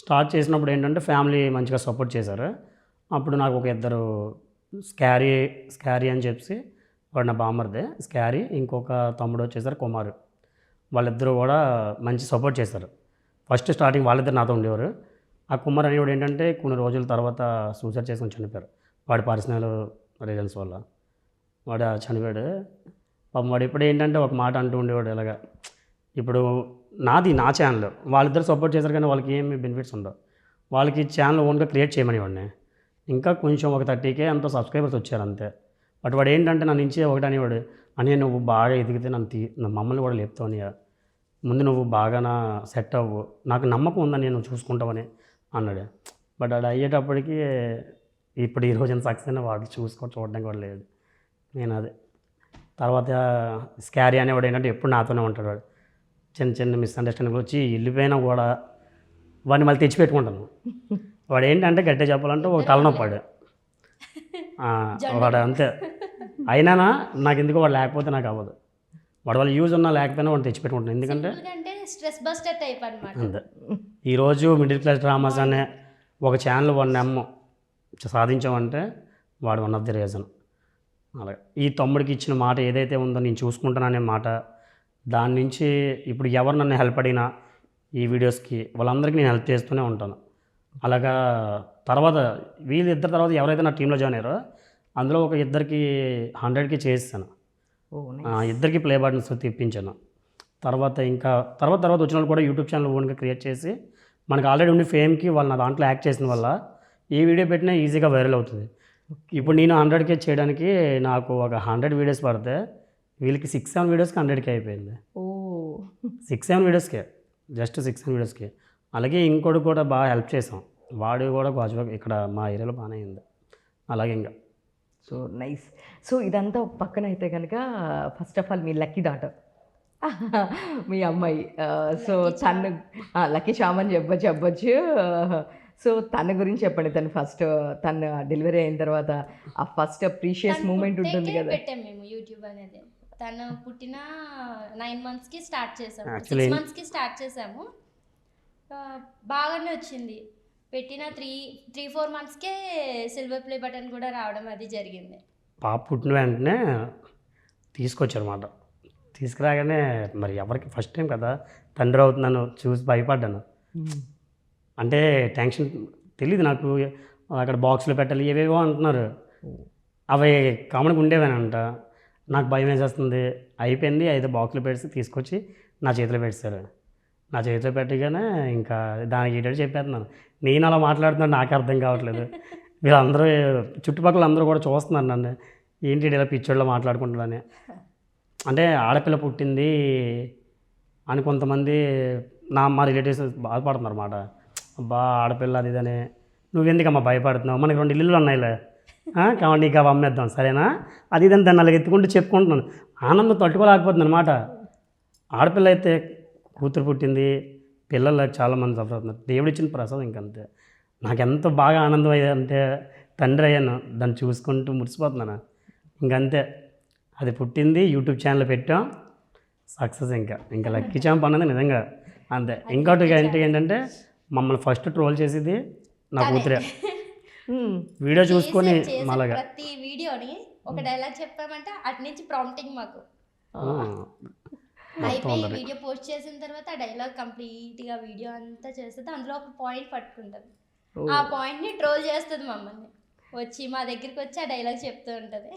స్టార్ట్ చేసినప్పుడు ఏంటంటే ఫ్యామిలీ మంచిగా సపోర్ట్ చేశారు. అప్పుడు నాకు ఒక ఇద్దరు స్కారీ అని చెప్పి, వాడు నా బామ్మర్దే స్కారీ, ఇంకొక తమ్ముడు వచ్చేసారు కుమారు, వాళ్ళిద్దరూ కూడా మంచి సపోర్ట్ చేశారు. ఫస్ట్ స్టార్టింగ్ వాళ్ళిద్దరు నాతో ఉండేవారు. ఆ కుమార్ అనేవాడు ఏంటంటే కొన్ని రోజుల తర్వాత సూసైడ్ చేసుకొని చనిపోయారు, వాడి పర్సనల్ రీజన్స్ వల్ల వాడు చనిపోయాడు. పాపం వాడు ఇప్పుడు ఏంటంటే ఒక మాట అంటూ ఉండేవాడు, ఇలాగా ఇప్పుడు నా ఛానల్ వాళ్ళిద్దరు సపోర్ట్ చేశారు కానీ వాళ్ళకి ఏమి బెనిఫిట్స్ ఉండవు, వాళ్ళకి ఛానల్ ఓన్గా క్రియేట్ చేయమని వాడిని. ఇంకా కొంచెం ఒక 30K అంత సబ్స్క్రైబర్స్ వచ్చారు అంతే. బట్ వాడు ఏంటంటే నా నుంచి ఒకటి అనేవాడు, అని నువ్వు బాగా ఎదిగితే నా మమ్మల్ని కూడా లేపుతావు, ముందు నువ్వు బాగా సెట్ అవ్వు, నాకు నమ్మకం ఉందని నేను చూసుకుంటామని అన్నాడు. బట్ అది అయ్యేటప్పటికి ఇప్పుడు ఈ రోజున సక్సెస్ అయినా వాడు చూడడానికి కూడా లేదు. నేను అదే తర్వాత స్కారీ అనేవాడు ఏంటంటే ఎప్పుడు నాతోనే ఉంటాడు. వాడు చిన్న మిస్అండర్స్టాండింగ్ వచ్చి వెళ్ళిపోయినా కూడా వాడిని మళ్ళీ తెచ్చిపెట్టుకుంటాను. వాడు ఏంటంటే గట్టిగా చెప్పాలంటే ఒక తలనొప్పాడు, వాడు అంతే. అయినా నాకు ఎందుకు వాడు లేకపోతే నాకు అవ్వదు, వాడు వాళ్ళు యూజ్ ఉన్నా లేకపోయినా వాడిని తెచ్చిపెట్టుకుంటాను. ఎందుకంటే స్ట్రెస్ బస్టర్ టైప్ అన్నమాట. అంతే. ఈరోజు మిడిల్ క్లాస్ డ్రామాస్ అనే ఒక ఛానల్ 1M సాధించామంటే వాడు వన్ ఆఫ్ ది రీజన్. అలాగే ఈ తమ్ముడికి ఇచ్చిన మాట ఏదైతే ఉందో నేను చూసుకుంటాననే మాట, దాని నుంచి ఇప్పుడు ఎవరు నన్ను హెల్ప్ అడిగినా ఈ వీడియోస్కి వాళ్ళందరికీ నేను హెల్ప్ చేస్తూనే ఉంటాను. అలాగా తర్వాత వీళ్ళిద్దరు తర్వాత ఎవరైతే నా టీంలో జాయిన్ అయ్యారో అందులో ఒక ఇద్దరికి 100K చేస్తాను, ఇద్దరికి ప్లే బటన్స్ తెప్పించాను. తర్వాత వచ్చిన వాళ్ళు కూడా యూట్యూబ్ ఛానల్ ఓన్గా క్రియేట్ చేసి మనకు ఆల్రెడీ ఉండి ఫేమ్కి వాళ్ళు నా దాంట్లో యాక్ట్ చేసిన వల్ల ఏ వీడియో పెట్టినా ఈజీగా వైరల్ అవుతుంది. ఇప్పుడు నేను 100K చేయడానికి నాకు ఒక 100 వీడియోస్ పడితే వీళ్ళకి 6-7 వీడియోస్కి 100K అయిపోయింది. 6-7 వీడియోస్కే, జస్ట్ 6-7 వీడియోస్కి. అలాగే ఇంకోటి కూడా బాగా హెల్ప్ చేసాం, వాడు కూడా గాజువాక ఇక్కడ మా ఏరియాలో బాగానే అయింది. అలాగే ఇంకా సో నైస్. సో ఇదంతా ఒక పక్కన అయితే కనుక ఫస్ట్ ఆఫ్ ఆల్ మీ లక్కీ డాటర్ మీ అమ్మాయి, సో తను లక్కీ చామ్ అని చెప్పొచ్చు. సో తన గురించి చెప్పండి. తను డెలివరీ అయిన తర్వాత ఆ ఫస్ట్ ప్రీషియస్ మూమెంట్ ఉంటుంది కదా. పెట్టాం మేము యూట్యూబ్ అనేది. తను పుట్టిన 9 monthsకి స్టార్ట్ చేసాము, Actually 6 monthsకి స్టార్ట్ చేసాము. బాగానే వచ్చింది. పెట్టిన 3-4 monthsకే సిల్వర్ ప్లే బటన్ కూడా రావడం అది జరిగింది. పాప పుట్టిన వెంటనే తీసుకొచ్చారు అన్నమాట. తీసుకురాగానే మరి ఎవరికి ఫస్ట్ టైం కదా తండ్రి అవుతున్నాను చూసి భయపడ్డాను. అంటే టెన్షన్ తెలియదు నాకు, అక్కడ బాక్స్లో పెట్టాలి ఏవేవో అంటున్నారు, అవి కామన్గా ఉండేవేనంట. నాకు భయం వేసేస్తుంది. అయిపోయింది, అయితే బాక్స్లో పెట్టి తీసుకొచ్చి నా చేతిలో పెట్టారు. నా చేతిలో పెట్టగానే ఇంకా దానికి ఏంటంటే చెప్పేస్తున్నాను. నేను అలా మాట్లాడుతున్నాను, నాకు అర్థం కావట్లేదు. వీళ్ళందరూ చుట్టుపక్కల అందరూ కూడా చూస్తున్నారు నన్ను, ఏంటి ఇలా పిచ్చోళ్ళలో మాట్లాడుకుంటున్నాను. అంటే ఆడపిల్ల పుట్టింది అని కొంతమంది మా రిలేటివ్స్ బాధపడుతున్నారు అన్నమాట. అబ్బా ఆడపిల్ల అది ఇదని, నువ్వెందుకమ్మా భయపడుతున్నావు, మనకి 2 ఇల్లులు ఉన్నాయిలే, కాబట్టి నీకు అవి అమ్మేద్దాం సరేనా, అది ఇదని దాన్ని అలాగ ఎత్తుకుంటూ చెప్పుకుంటున్నాను. ఆనందం తట్టుకోలేకపోతుంది అనమాట. ఆడపిల్ల అయితే కూతురు పుట్టింది, పిల్లలకు చాలామంది సఫర్ అవుతున్నారు. దేవుడు ఇచ్చిన ప్రసాదం ఇంకంతే. నాకు ఎంత బాగా ఆనందం అయ్యానంటే తండ్రి అయ్యాను, దాన్ని చూసుకుంటూ మురిసిపోతున్నాను. ఇంకంతే, అది పుట్టింది, యూట్యూబ్ ఛానల్ పెట్టాం, సక్సెస్. ఇంకా లక్కీ ఛాంప్ అన్నది నిజంగా అంతే. ఇంకోటి ఏంటంటే మమ్మల్ని ఫస్ట్ ట్రోల్ చేసేది నా కూతురే. వీడియో చూసుకొని చేసే మళ్ళగా ప్రతి వీడియోని ఒక డైలాగ్ చెప్పామంటే అటు నుంచి ప్రాంప్టింగ్ మాకు అయిపోయి వీడియో పోస్ట్ చేసిన తర్వాత ఆ డైలాగ్ కంప్లీట్గా వీడియో అంతా చేస్తుంది, అందులో ఒక పాయింట్ పట్టుకుంటుంది, ఆ పాయింట్ని ట్రోల్ చేస్తుంది మమ్మల్ని, వచ్చి మా దగ్గరికి వచ్చి ఆ డైలాగ్ చెప్తూ ఉంటుంది.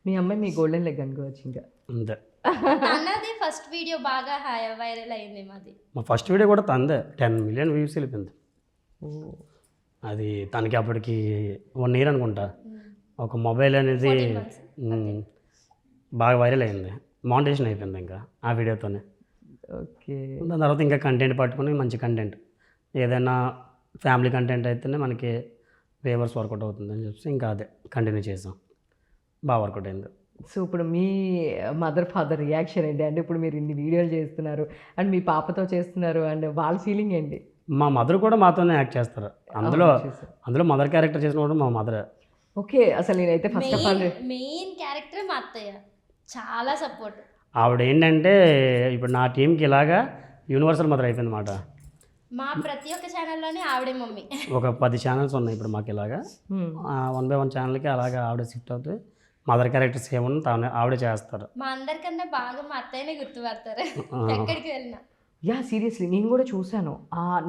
మీ అమ్మాయి మీ గోల్డెన్ లెగ్ అనుకోవచ్చు ఇంకా అంతే. అన్నది ఫస్ట్ వీడియో బాగా వైరల్ అయింది మాది. మా ఫస్ట్ వీడియో కూడా తందే 10 మిలియన్ వ్యూస్ వెళ్ళిపోయింది. అది తనకి అప్పటికి 1 ఇయర్ అనుకుంటా. ఒక మొబైల్ అనేది 14 months. బాగా వైరల్ అయింది, మానిటైజేషన్ అయిపోయింది ఇంకా ఆ వీడియోతోనే. ఓకే. దాని తర్వాత ఇంకా కంటెంట్ పట్టుకుని మంచి కంటెంట్, ఏదైనా ఫ్యామిలీ కంటెంట్ అయితేనే మనకి వేవర్స్ వర్కౌట్ అవుతుందని చెప్పి ఇంకా అదే కంటిన్యూ చేసాం, బాగా వర్కౌట్ అయింది. సో ఇప్పుడు మీ మదర్ ఫాదర్ రియాక్షన్ ఏంటి? అంటే ఇప్పుడు మీరు ఇన్ని వీడియోలు చేస్తున్నారు అండ్ మీ పాపతో చేస్తున్నారు అండ్ వాళ్ళ ఫీలింగ్ ఏంటి? మా మదర్ కూడా మాతోనే యాక్ట్ చేస్తారు. అందులో మదర్ క్యారెక్టర్ చేసిన కూడా మా మదరే. ఓకే. అసలు నేనైతే first of all main character మా అత్తయ్య చాలా సపోర్ట్. ఆవిడ ఏంటంటే ఇప్పుడు నా టీంకి ఇలాగా యూనివర్సల్ మదర్ అయిపోయింది అన్నమాట. మా ప్రతి ఒక్క ఛానల్లోనే ఆవిడే మమ్మీ. ఒక 10 ఛానల్స్ ఉన్నాయి ఇప్పుడు మాకు ఇలాగా. 1 by 1 ఛానల్కి అలాగా ఆవిడ షిఫ్ట్ అవుతుంది. మదర్ క్యారెక్టర్స్ ఏమన్నా తాను ఆవిడే చేస్తారు. మా అందరికన్నా బాగా మా అత్తయ్యనే గుర్తుపడతారు ఎక్కడికి వెళ్ళినా. యా సీరియస్లీ నేను కూడా చూశాను.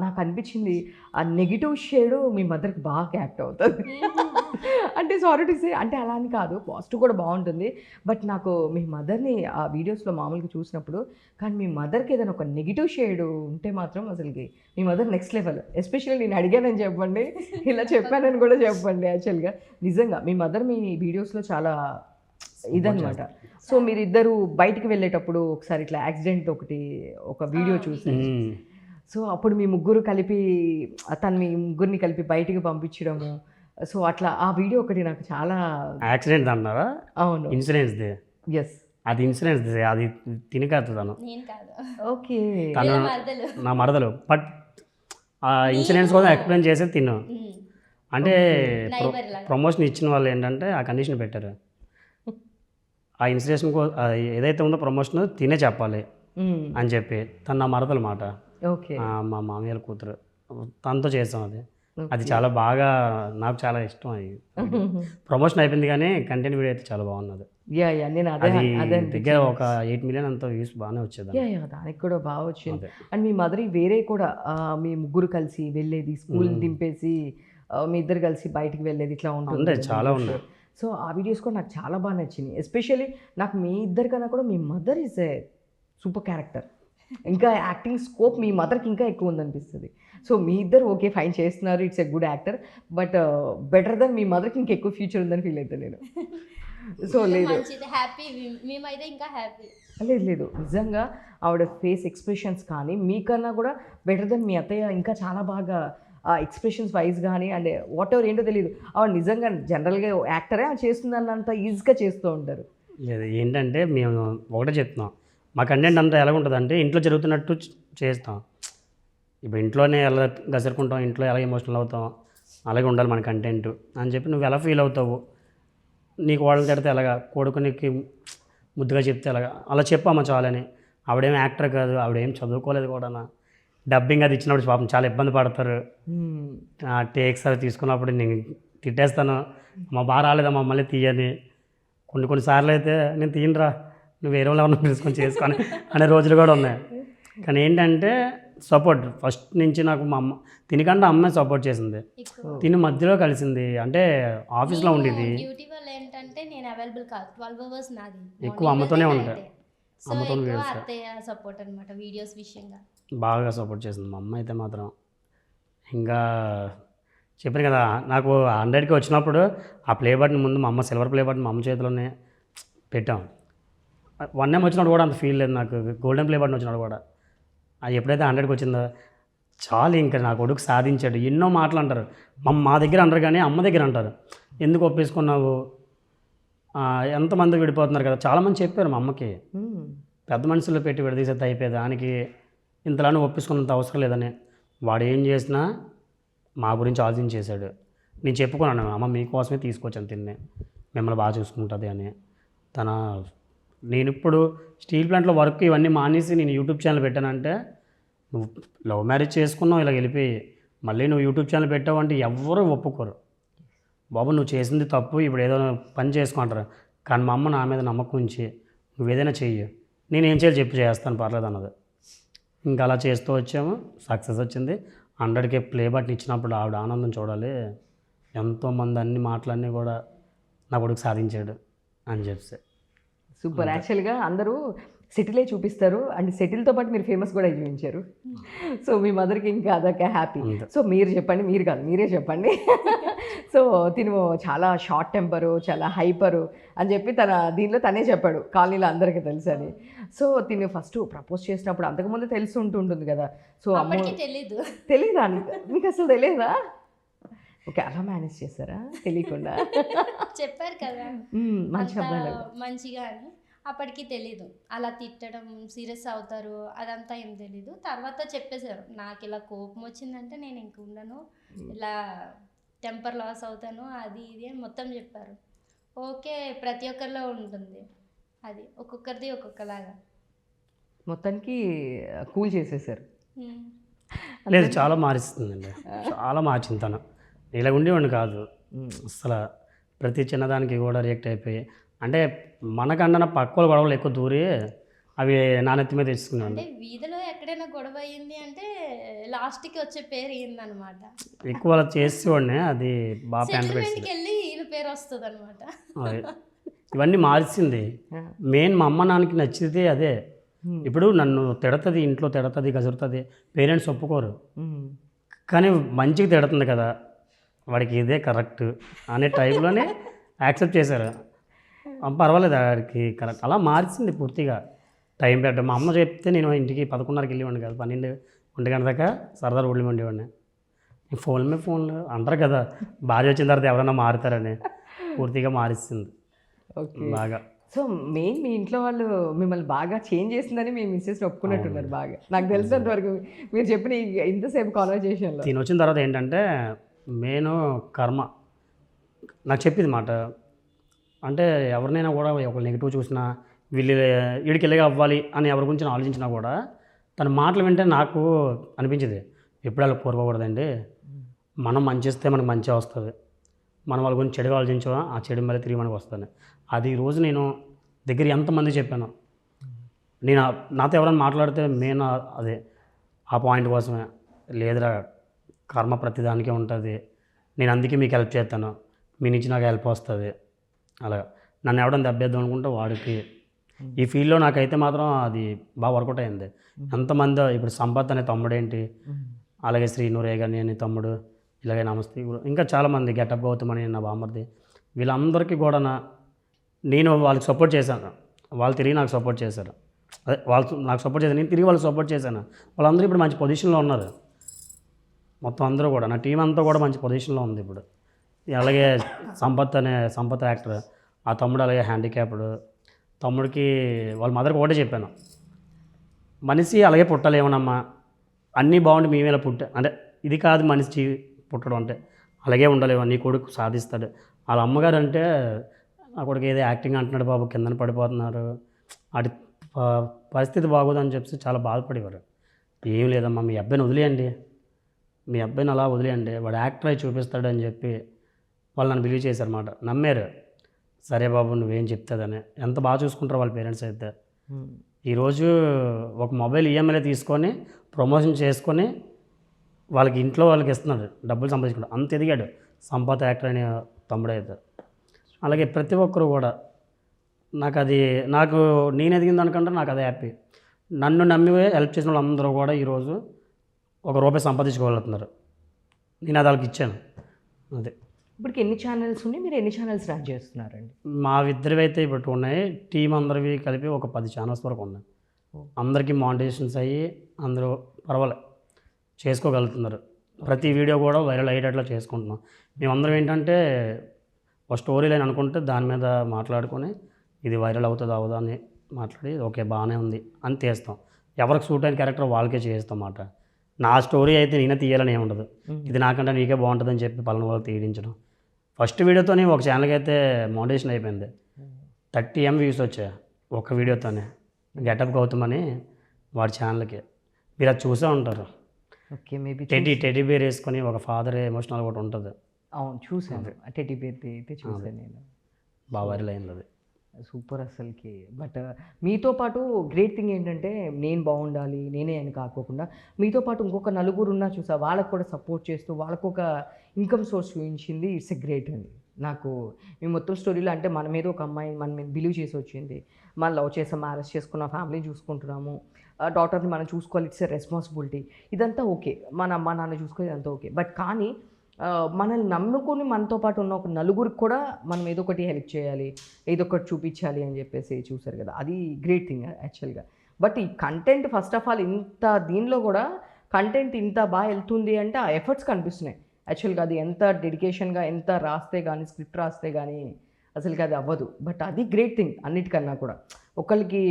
నాకు అనిపించింది ఆ నెగిటివ్ షేడ్ మీ మదర్కి బాగా యాక్ట్ అవుతుంది. అంటే సారీ టు సే, అంటే అలా అని కాదు, పాజిటివ్ కూడా బాగుంటుంది. బట్ నాకు మీ మదర్ని ఆ వీడియోస్లో మామూలుగా చూసినప్పుడు, కానీ మీ మదర్కి ఏదైనా ఒక నెగిటివ్ షేడ్ ఉంటే మాత్రం అసలుకి మీ మదర్ నెక్స్ట్ లెవెల్. ఎస్పెషల్లీ నేను అడిగానని చెప్పండి, ఇలా చెప్పానని కూడా చెప్పండి. యాక్చువల్గా నిజంగా మీ మదర్ మీ వీడియోస్లో చాలా ఇదనమాట. సో మీరిద్దరు బయటికి వెళ్ళేటప్పుడు ఒకసారి ఇట్లా యాక్సిడెంట్ ఒక వీడియో చూసి, సో అప్పుడు మీ ముగ్గురు కలిపి తను మీ ముగ్గురిని కలిపి బయటికి పంపించడము, సో అట్లా ఆ వీడియో ఒకటి నాకు చాలా. యాక్సిడెంట్ అన్నారా? అవును, ఇన్సూరెన్స్ది. ఎస్, అది ఇన్సూరెన్స్ది, అది తిని కాదు తను. నేను కాదు, ఓకే. తను నా మరదలు. బట్ ఆ ఇన్సూరెన్స్ కోసం ఎక్స్ప్లెయిన్ చేసేది తిను. అంటే ప్రమోషన్ ఇచ్చిన వాళ్ళు ఏంటంటే ఆ కండిషన్ పెట్టారు, ఆ ఇన్సూరెన్స్ ఏదైతే ఉందో ప్రమోషన్ తినే చెప్పాలి అని చెప్పి. తను నా మరదలు మాట, ఓకే, మా మామయ్య కూతురు, తనతో చేసాం. అది చాలా బాగా, నాకు చాలా ఇష్టం. అది ప్రమోషన్ అయిపోయింది కానీ కంటెంట్ వీడియో అయితే చాలా బాగున్నది. యా యా నేను అదే దగ్గర ఒక 8 మిలియన్ అంత వ్యూస్ బాగానే వచ్చేది. యా యా దానికి కూడా బాగా వచ్చింది. అండ్ మీ మదర్ వేరే కూడా మీ ముగ్గురు కలిసి వెళ్ళేది, స్కూల్ దింపేసి మీ ఇద్దరు కలిసి బయటికి వెళ్ళేది, ఇట్లా ఉంటుంది చాలా ఉన్నాయి. సో ఆ వీడియోస్ కూడా నాకు చాలా బాగా నచ్చింది. ఎస్పెషల్లీ నాకు మీ ఇద్దరికన్నా కూడా మీ mother is a super character. ఇంకా యాక్టింగ్ స్కోప్ మీ మదర్కి ఇంకా ఎక్కువ ఉందనిపిస్తుంది. సో మీ ఇద్దరు ఓకే ఫైన్ చేస్తున్నారు, it's a good actor, but better then మీ మదర్కి ఇంకా ఎక్కువ ఫ్యూచర్ ఉందని ఫీల్ అవుతాను నేను. సో లేదు, హ్యాపీ, మేమైతే ఇంకా హ్యాపీ. లేదు నిజంగా ఆవిడ ఫేస్ ఎక్స్ప్రెషన్స్ కానీ మీకన్నా కూడా బెటర్ దెన్ మీ అత్తయ్య. ఇంకా చాలా బాగా ఎక్స్ప్రెషన్స్ వైజ్ కానీ అండ్ వాట్ ఎవర్ ఏంటో తెలియదు, ఆవిడ నిజంగా జనరల్గా యాక్టరే చేస్తుంది అన్నంత ఈజీగా చేస్తూ ఉంటారు. లేదు ఏంటంటే మేము ఒకటే చెప్తున్నాం, మా కంటెంట్ అంతా ఎలా ఉంటుందంటే ఇంట్లో జరుగుతున్నట్టు చేస్తాం. ఇప్పుడు ఇంట్లోనే ఎలా గసరుకుంటాం, ఇంట్లో ఎలా ఎమోషనల్ అవుతాం, అలాగే ఉండాలి మన కంటెంట్ అని చెప్పి. నువ్వు ఎలా ఫీల్ అవుతావు, నీకు వాళ్ళని తిడితే ఎలాగా, కొడుకునికి ముద్దుగా చెప్తే ఎలాగా, అలా చెప్పామా చాలని. ఆవిడేం యాక్టర్ కాదు, ఆవిడేం చదువుకోలేదు కూడా. డబ్బింగ్ అది ఇచ్చినప్పుడు పాపం చాలా ఇబ్బంది పడతారు. టేక్స్ అవి తీసుకున్నప్పుడు నేను తిట్టేస్తాను, మా బాగా రాలేదమ్మా మళ్ళీ తీయని. కొన్నిసార్లు అయితే నేను తీయనురా నువ్వు వేరే వాళ్ళు ఎవరిని పిలుచుకొని చేసుకొని అనే రోజులు కూడా ఉన్నాయి. కానీ ఏంటంటే సపోర్ట్ ఫస్ట్ నుంచి నాకు మా అమ్మ తినకంటే అమ్మాయి సపోర్ట్ చేసింది, ఎక్కువ తిని మధ్యలో కలిసింది. అంటే ఆఫీస్లో ఉండేది డ్యూటీ వల్ల ఏంటంటే నేను అవైలబుల్ కాదు, 12 అవర్స్ నాది, ఎక్కువ అమ్మతోనే ఉంటాయి. సో ఎక్కువ అత్తయ్య సపోర్ట్ అనమాట వీడియోస్ విషయంగా. బాగా సపోర్ట్ చేసింది మా అమ్మ అయితే మాత్రం. ఇంకా చెప్పాను కదా, నాకు 100కి వచ్చినప్పుడు ఆ ప్లే బటన్ ముందు మా అమ్మ సిల్వర్ ప్లే బటన్ మా అమ్మ చేతిలోనే పెట్టాం. 1M వచ్చినప్పుడు కూడా అంత ఫీల్ లేదు నాకు, గోల్డెన్ ప్లే బటన్ వచ్చినప్పుడు కూడా. అది ఎప్పుడైతే 100కి వచ్చిందో చాలు, ఇంకా నా కొడుకు సాధించాడు. ఎన్నో మాటలు అంటారు, మా దగ్గర అంటారు కానీ అమ్మ దగ్గర అంటారు, ఎందుకు ఒప్పేసుకున్నావు, ఎంతమంది విడిపోతున్నారు కదా. చాలామంది చెప్పారు మా అమ్మకి, పెద్ద మనుషుల్లో పెట్టి విడదీసేది అయిపోయేది, దానికి ఇంతలానే ఒప్పేసుకున్నంత అవసరం లేదని. వాడు ఏం చేసినా మా గురించి ఆలోచన చేశాడు. నేను చెప్పుకున్నాను, అమ్మ మీకోసమే తీసుకొచ్చాను తిన్నే, మిమ్మల్ని బాగా చూసుకుంటుంది అని. నేను ఇప్పుడు స్టీల్ ప్లాంట్లో వర్క్ ఇవన్నీ మానేసి నేను యూట్యూబ్ ఛానల్ పెట్టానంటే, నువ్వు లవ్ మ్యారేజ్ చేసుకున్నావు ఇలా వెళ్ళిపోయి మళ్ళీ నువ్వు యూట్యూబ్ ఛానల్ పెట్టావు అంటే ఎవ్వరూ ఒప్పుకోరు. బాబు నువ్వు చేసింది తప్పు, ఇప్పుడు ఏదో పని చేసుకుంటారు. కానీ మా అమ్మ నా మీద నమ్మకం ఉంచి నువ్వు ఏదైనా చెయ్యి, నేను ఏం చేయాలి చెప్పి చేస్తాను పర్లేదు అన్నది. ఇంకా అలా చేస్తూ వచ్చాము, సక్సెస్ వచ్చింది. 100కి ప్లే బటన్ ఇచ్చినప్పుడు ఆవిడ ఆనందం చూడాలి. ఎంతోమంది అన్ని మాటలన్నీ కూడా నా కొడుకు సాధించాడు అని చెప్పి. సూపర్. యాక్చువల్గా అందరూ సెటిలే చూపిస్తారు, అండ్ సెటిల్తో పాటు మీరు ఫేమస్ కూడా చూపించారు. సో మీ మదర్కి ఇంకా అదొక హ్యాపీ. సో మీరు చెప్పండి, మీరు కాదు మీరే చెప్పండి. సో తిను చాలా షార్ట్ టెంపరు, చాలా హైపరు అని చెప్పి దీనిలో తనే చెప్పాడు, కాలనీలో అందరికీ తెలుసు అని. సో తిను ఫస్ట్ ప్రపోజ్ చేసినప్పుడు అంతకుముందు తెలిసి ఉంటుంది కదా. సో అమ్మ తెలీదా మీకు అసలు తెలియదా? ఓకే, అలా మేనేజ్ చేస్తారా తెలియకుండా? చెప్పారు కదా మంచి అబ్బాయి మంచిగా అని, అప్పటికి తెలీదు. అలా తిట్టడం సీరియస్ అవుతారు అదంతా ఏం తెలీదు. తర్వాత చెప్పేశారు, నాకు ఇలా కోపం వచ్చిందంటే నేను ఇంక ఉండను, ఇలా టెంపర్ లాస్ అవుతాను, అది ఇది అని మొత్తం చెప్పారు. ఓకే, ప్రతి ఒక్కరిలో ఉంటుంది అది, ఒక్కొక్కరిది ఒక్కొక్కలాగా. మొత్తానికి కూల్ చేసేసారు. లేదు, చాలా మారిస్తుందండి, చాలా మార్చింది తను. ఇలా ఉండేవాడిని కాదు అసలు. ప్రతి చిన్నదానికి కూడా రియాక్ట్ అయిపోయి, అంటే మనకన్నా పక్కల గొడవలు ఎక్కువ దూరి అవి నానెత్తి మీద తెచ్చుకున్నాను. అంటే వీధిలో ఎక్కడైనా గొడవ అయ్యింది అంటే లాస్ట్కి వచ్చే పేరు ఏందనమాట. ఎక్కువ అలా చేసేవాడిని, అది బాగా సెటిల్మెంట్కి వెళ్ళి ఈయన పేరు వస్తుంది అనమాట. ఇవన్నీ మార్చింది. మెయిన్ మా అమ్మ నాన్నకి నచ్చితే అదే. ఇప్పుడు నన్ను తిడుతుంది, ఇంట్లో తిడుతుంది, గసురుతుంది, పేరెంట్స్ ఒప్పుకోరు. కానీ మంచిగా తిడుతుంది కదా, వాడికి ఇదే కరెక్ట్ అనే టైప్లోనే యాక్సెప్ట్ చేశారు. పర్వాలేదు వాడికి కరెక్ట్. అలా మార్చింది పూర్తిగా. టైం పెట్టడం, మా అమ్మ చెప్తే నేను ఇంటికి 11:30కి వెళ్ళేవాడిని కాదు, 12-1 గంట దాకా సరదా ఊళ్ళో ఉండేవాడిని. ఫోన్లు అంటారు కదా, భార్య వచ్చిన తర్వాత ఎవరైనా మారుతారని, పూర్తిగా మారిస్తుంది బాగా. సో మెయిన్ మీ ఇంట్లో వాళ్ళు మిమ్మల్ని బాగా చేంజ్ చేసిందని మీ మిస్సెస్ని ఒప్పుకున్నట్టున్నారు బాగా, నాకు తెలిసినంత వరకు మీరు చెప్పిన ఇంతసేపు కాన్వర్జేషన్లో. తిని వచ్చిన తర్వాత ఏంటంటే మెయిన్ కర్మ నాకు చెప్పింది మాట. అంటే ఎవరినైనా కూడా ఒక నెగిటివ్ చూసినా, వీడికి ఇలాగే అవ్వాలి అని ఎవరి గురించి ఆలోచించినా కూడా తన మాటలు వింటే నాకు అనిపించింది, ఎప్పుడు అలా కోరుకోకూడదండి. మనం మంచి ఇస్తే మనకు మంచిగా వస్తుంది, మనం వాళ్ళ గురించి చెడుగా ఆలోచించా ఆ చెడు మళ్ళీ తిరిగి మనకు వస్తుంది. అది ఈరోజు నేను దగ్గర ఎంతమంది చెప్పాను, నేను నాతో ఎవరైనా మాట్లాడితే మెయిన్ అదే ఆ పాయింట్ కోసమే. లేదురా, కర్మ ప్రతిదానికే ఉంటుంది, నేను అందుకే మీకు హెల్ప్ చేస్తాను, మీ నుంచి నాకు హెల్ప్ వస్తుంది. అలా నన్ను ఎవడని దెబ్బేద్దాం అనుకుంటే వాడికి ఈ ఫీల్డ్లో నాకైతే మాత్రం అది బాగా వర్కౌట్ అయింది. ఎంతమంది ఇప్పుడు సంపత్ అనే తమ్ముడు ఏంటి, అలాగే శ్రీనురేగని అని తమ్ముడు, ఇలాగే నమస్తే, ఇంకా చాలామంది గెటప్ గౌతమ్ అని నా బామ్మర్ది, వీళ్ళందరికీ కూడా నేను వాళ్ళకి సపోర్ట్ చేశాను, వాళ్ళు తిరిగి నాకు సపోర్ట్ చేశారు. అదే వాళ్ళు నాకు సపోర్ట్ చేశాను, నేను తిరిగి వాళ్ళకి సపోర్ట్ చేశాను. వాళ్ళందరూ ఇప్పుడు మంచి పొజిషన్లో ఉన్నారు. మొత్తం అందరూ కూడా నా టీం అంతా కూడా మంచి పొజిషన్లో ఉంది ఇప్పుడు. అలాగే సంపత్ యాక్టర్, ఆ తమ్ముడు అలాగే హ్యాండిక్యాప్డ్. తమ్ముడికి వాళ్ళ మదర్కి ఒకటే చెప్పాను, మనిషి అలాగే పుట్టాలేమోనమ్మా, అన్నీ బాగుండి మేమేలా అంటే ఇది కాదు మనిషి పుట్టడం అంటే, అలాగే ఉండలేమో, నీ కొడుకు సాధిస్తాడు. వాళ్ళ అమ్మగారు అంటే ఆ కొడుకు ఏదో యాక్టింగ్ అంటున్నాడు బాబు, కిందన పడిపోతున్నారు, వాటి పరిస్థితి బాగోదని చెప్పి చాలా బాధపడేవారు. ఏం లేదమ్మా, మీ అబ్బాయిని వదిలేయండి, మీ అబ్బాయిని అలా వదిలేయండి, వాడు యాక్టర్ అయి చూపిస్తాడు అని చెప్పి వాళ్ళు నన్ను బిలీవ్ చేశారన్నమాట, నమ్మారు. సరే బాబు నువ్వేం చెప్తాదని ఎంత బాగా చూసుకుంటారు వాళ్ళ పేరెంట్స్ అయితే. ఈరోజు ఒక మొబైల్ ఈఎంఐలో తీసుకొని ప్రమోషన్ చేసుకొని వాళ్ళకి ఇంట్లో వాళ్ళకి ఇస్తున్నాడు, డబ్బులు సంపాదించుకుంటాడు. అంత ఎదిగాడు సంపత్ యాక్టర్ అనే తమ్ముడు అయితే. అలాగే ప్రతి ఒక్కరు కూడా నాకు నేను ఎదిగిన దానికంటే నాకు అదే హ్యాపీ. నన్ను నమ్మి హెల్ప్ చేసిన వాళ్ళందరూ కూడా ఈరోజు ₹1 సంపాదించుకోగలుగుతున్నారు. నేను అది వాళ్ళకి ఇచ్చాను. అదే ఇప్పటికి ఎన్ని ఛానల్స్ ఉన్నాయి, మీరు ఎన్ని ఛానల్స్ రన్ చేస్తున్నారండి? మా ఇద్దరివి అయితే ఇప్పుడు ఉన్నాయి, టీం అందరివి కలిపి ఒక 10 ఛానల్స్ వరకు ఉన్నాయి. అందరికీ మానిటైజేషన్స్ అయ్యి అందరూ పర్వాలేదు చేసుకోగలుగుతున్నారు. ప్రతి వీడియో కూడా వైరల్ అయ్యేటట్లు చేసుకుంటున్నాం. మేమందరం ఏంటంటే ఒక స్టోరీ లైన్ అనుకుంటే దాని మీద మాట్లాడుకొని ఇది వైరల్ అవుతుందా అవుదా అని మాట్లాడి ఓకే బాగానే ఉంది అని తీస్తాం. ఎవరికి సూట్ అయిన క్యారెక్టర్ వాళ్ళకే చేస్తాం అన్నమాట. నా స్టోరీ అయితే నేనే తీయాలని ఏమి ఉండదు, ఇది నాకంటే నీకే బాగుంటుందని చెప్పి పలానా వాళ్ళు తీయించడం. ఫస్ట్ వీడియోతోనే ఒక ఛానల్కి అయితే మోటివేషన్ అయిపోయింది. 30M వ్యూస్ వచ్చాయి ఒక వీడియోతోనే. గెటప్ గౌతమ్ అని వాడి ఛానల్కి, మీరు అది చూసే ఉంటారు. ఓకే, మేబీ టెడ్డీ బేర్ వేసుకొని ఒక ఫాదర్ ఎమోషనల్ ఒకటి ఉంటుంది. అవును చూసాను, టెడ్డీ బేర్ అయితే చూసాను నేను. బాగా వైరల్ అయింది అది. సూపర్ అసలుకి. బట్ మీతో పాటు గ్రేట్ థింగ్ ఏంటంటే నేను బాగుండాలి నేనే అని కాకోకుండా మీతో పాటు ఇంకొక నలుగురు ఉన్నా చూసా, వాళ్ళకు కూడా సపోర్ట్ చేస్తూ వాళ్ళకు ఒక ఇన్కమ్ సోర్స్ చూపించింది. ఇట్స్ ఎ గ్రేట్ అండి. నాకు మీ మొత్తం స్టోరీలో అంటే మన మీద ఒక అమ్మాయి మన మీద బిలీవ్ చేసి వచ్చింది, మనం లవ్ చేసాం, మ్యారేజ్ చేసుకున్న ఫ్యామిలీని చూసుకుంటున్నాము, డాటర్ని మనం చూసుకోవాలి, ఇట్స్ ఎ రెస్పాన్సిబిలిటీ. ఇదంతా ఓకే, మన అమ్మ నాన్న చూసుకోవాలి, ఇదంతా ఓకే. బట్ కానీ మనల్ని నమ్ముకొని మనతో పాటు ఉన్న ఒక నలుగురికి కూడా మనం ఏదో ఒకటి హెల్ప్ చేయాలి, ఏదో ఒకటి చూపించాలి అని చెప్పేసి చూసారు కదా, అది గ్రేట్ థింగ్ యాక్చువల్గా. బట్ ఈ కంటెంట్ ఫస్ట్ ఆఫ్ ఆల్ ఇంత దీనిలో కూడా కంటెంట్ ఇంత బాగా వెళ్తుంది అంటే ఆ ఎఫర్ట్స్ కనిపిస్తున్నాయి యాక్చువల్గా. అది ఎంత డెడికేషన్గా ఎంత రాస్తే కానీ స్క్రిప్ట్ రాస్తే కానీ అసలుకి అది అవ్వదు. బట్ అది గ్రేట్ థింగ్ అన్నిటికన్నా కూడా. ఒకరికి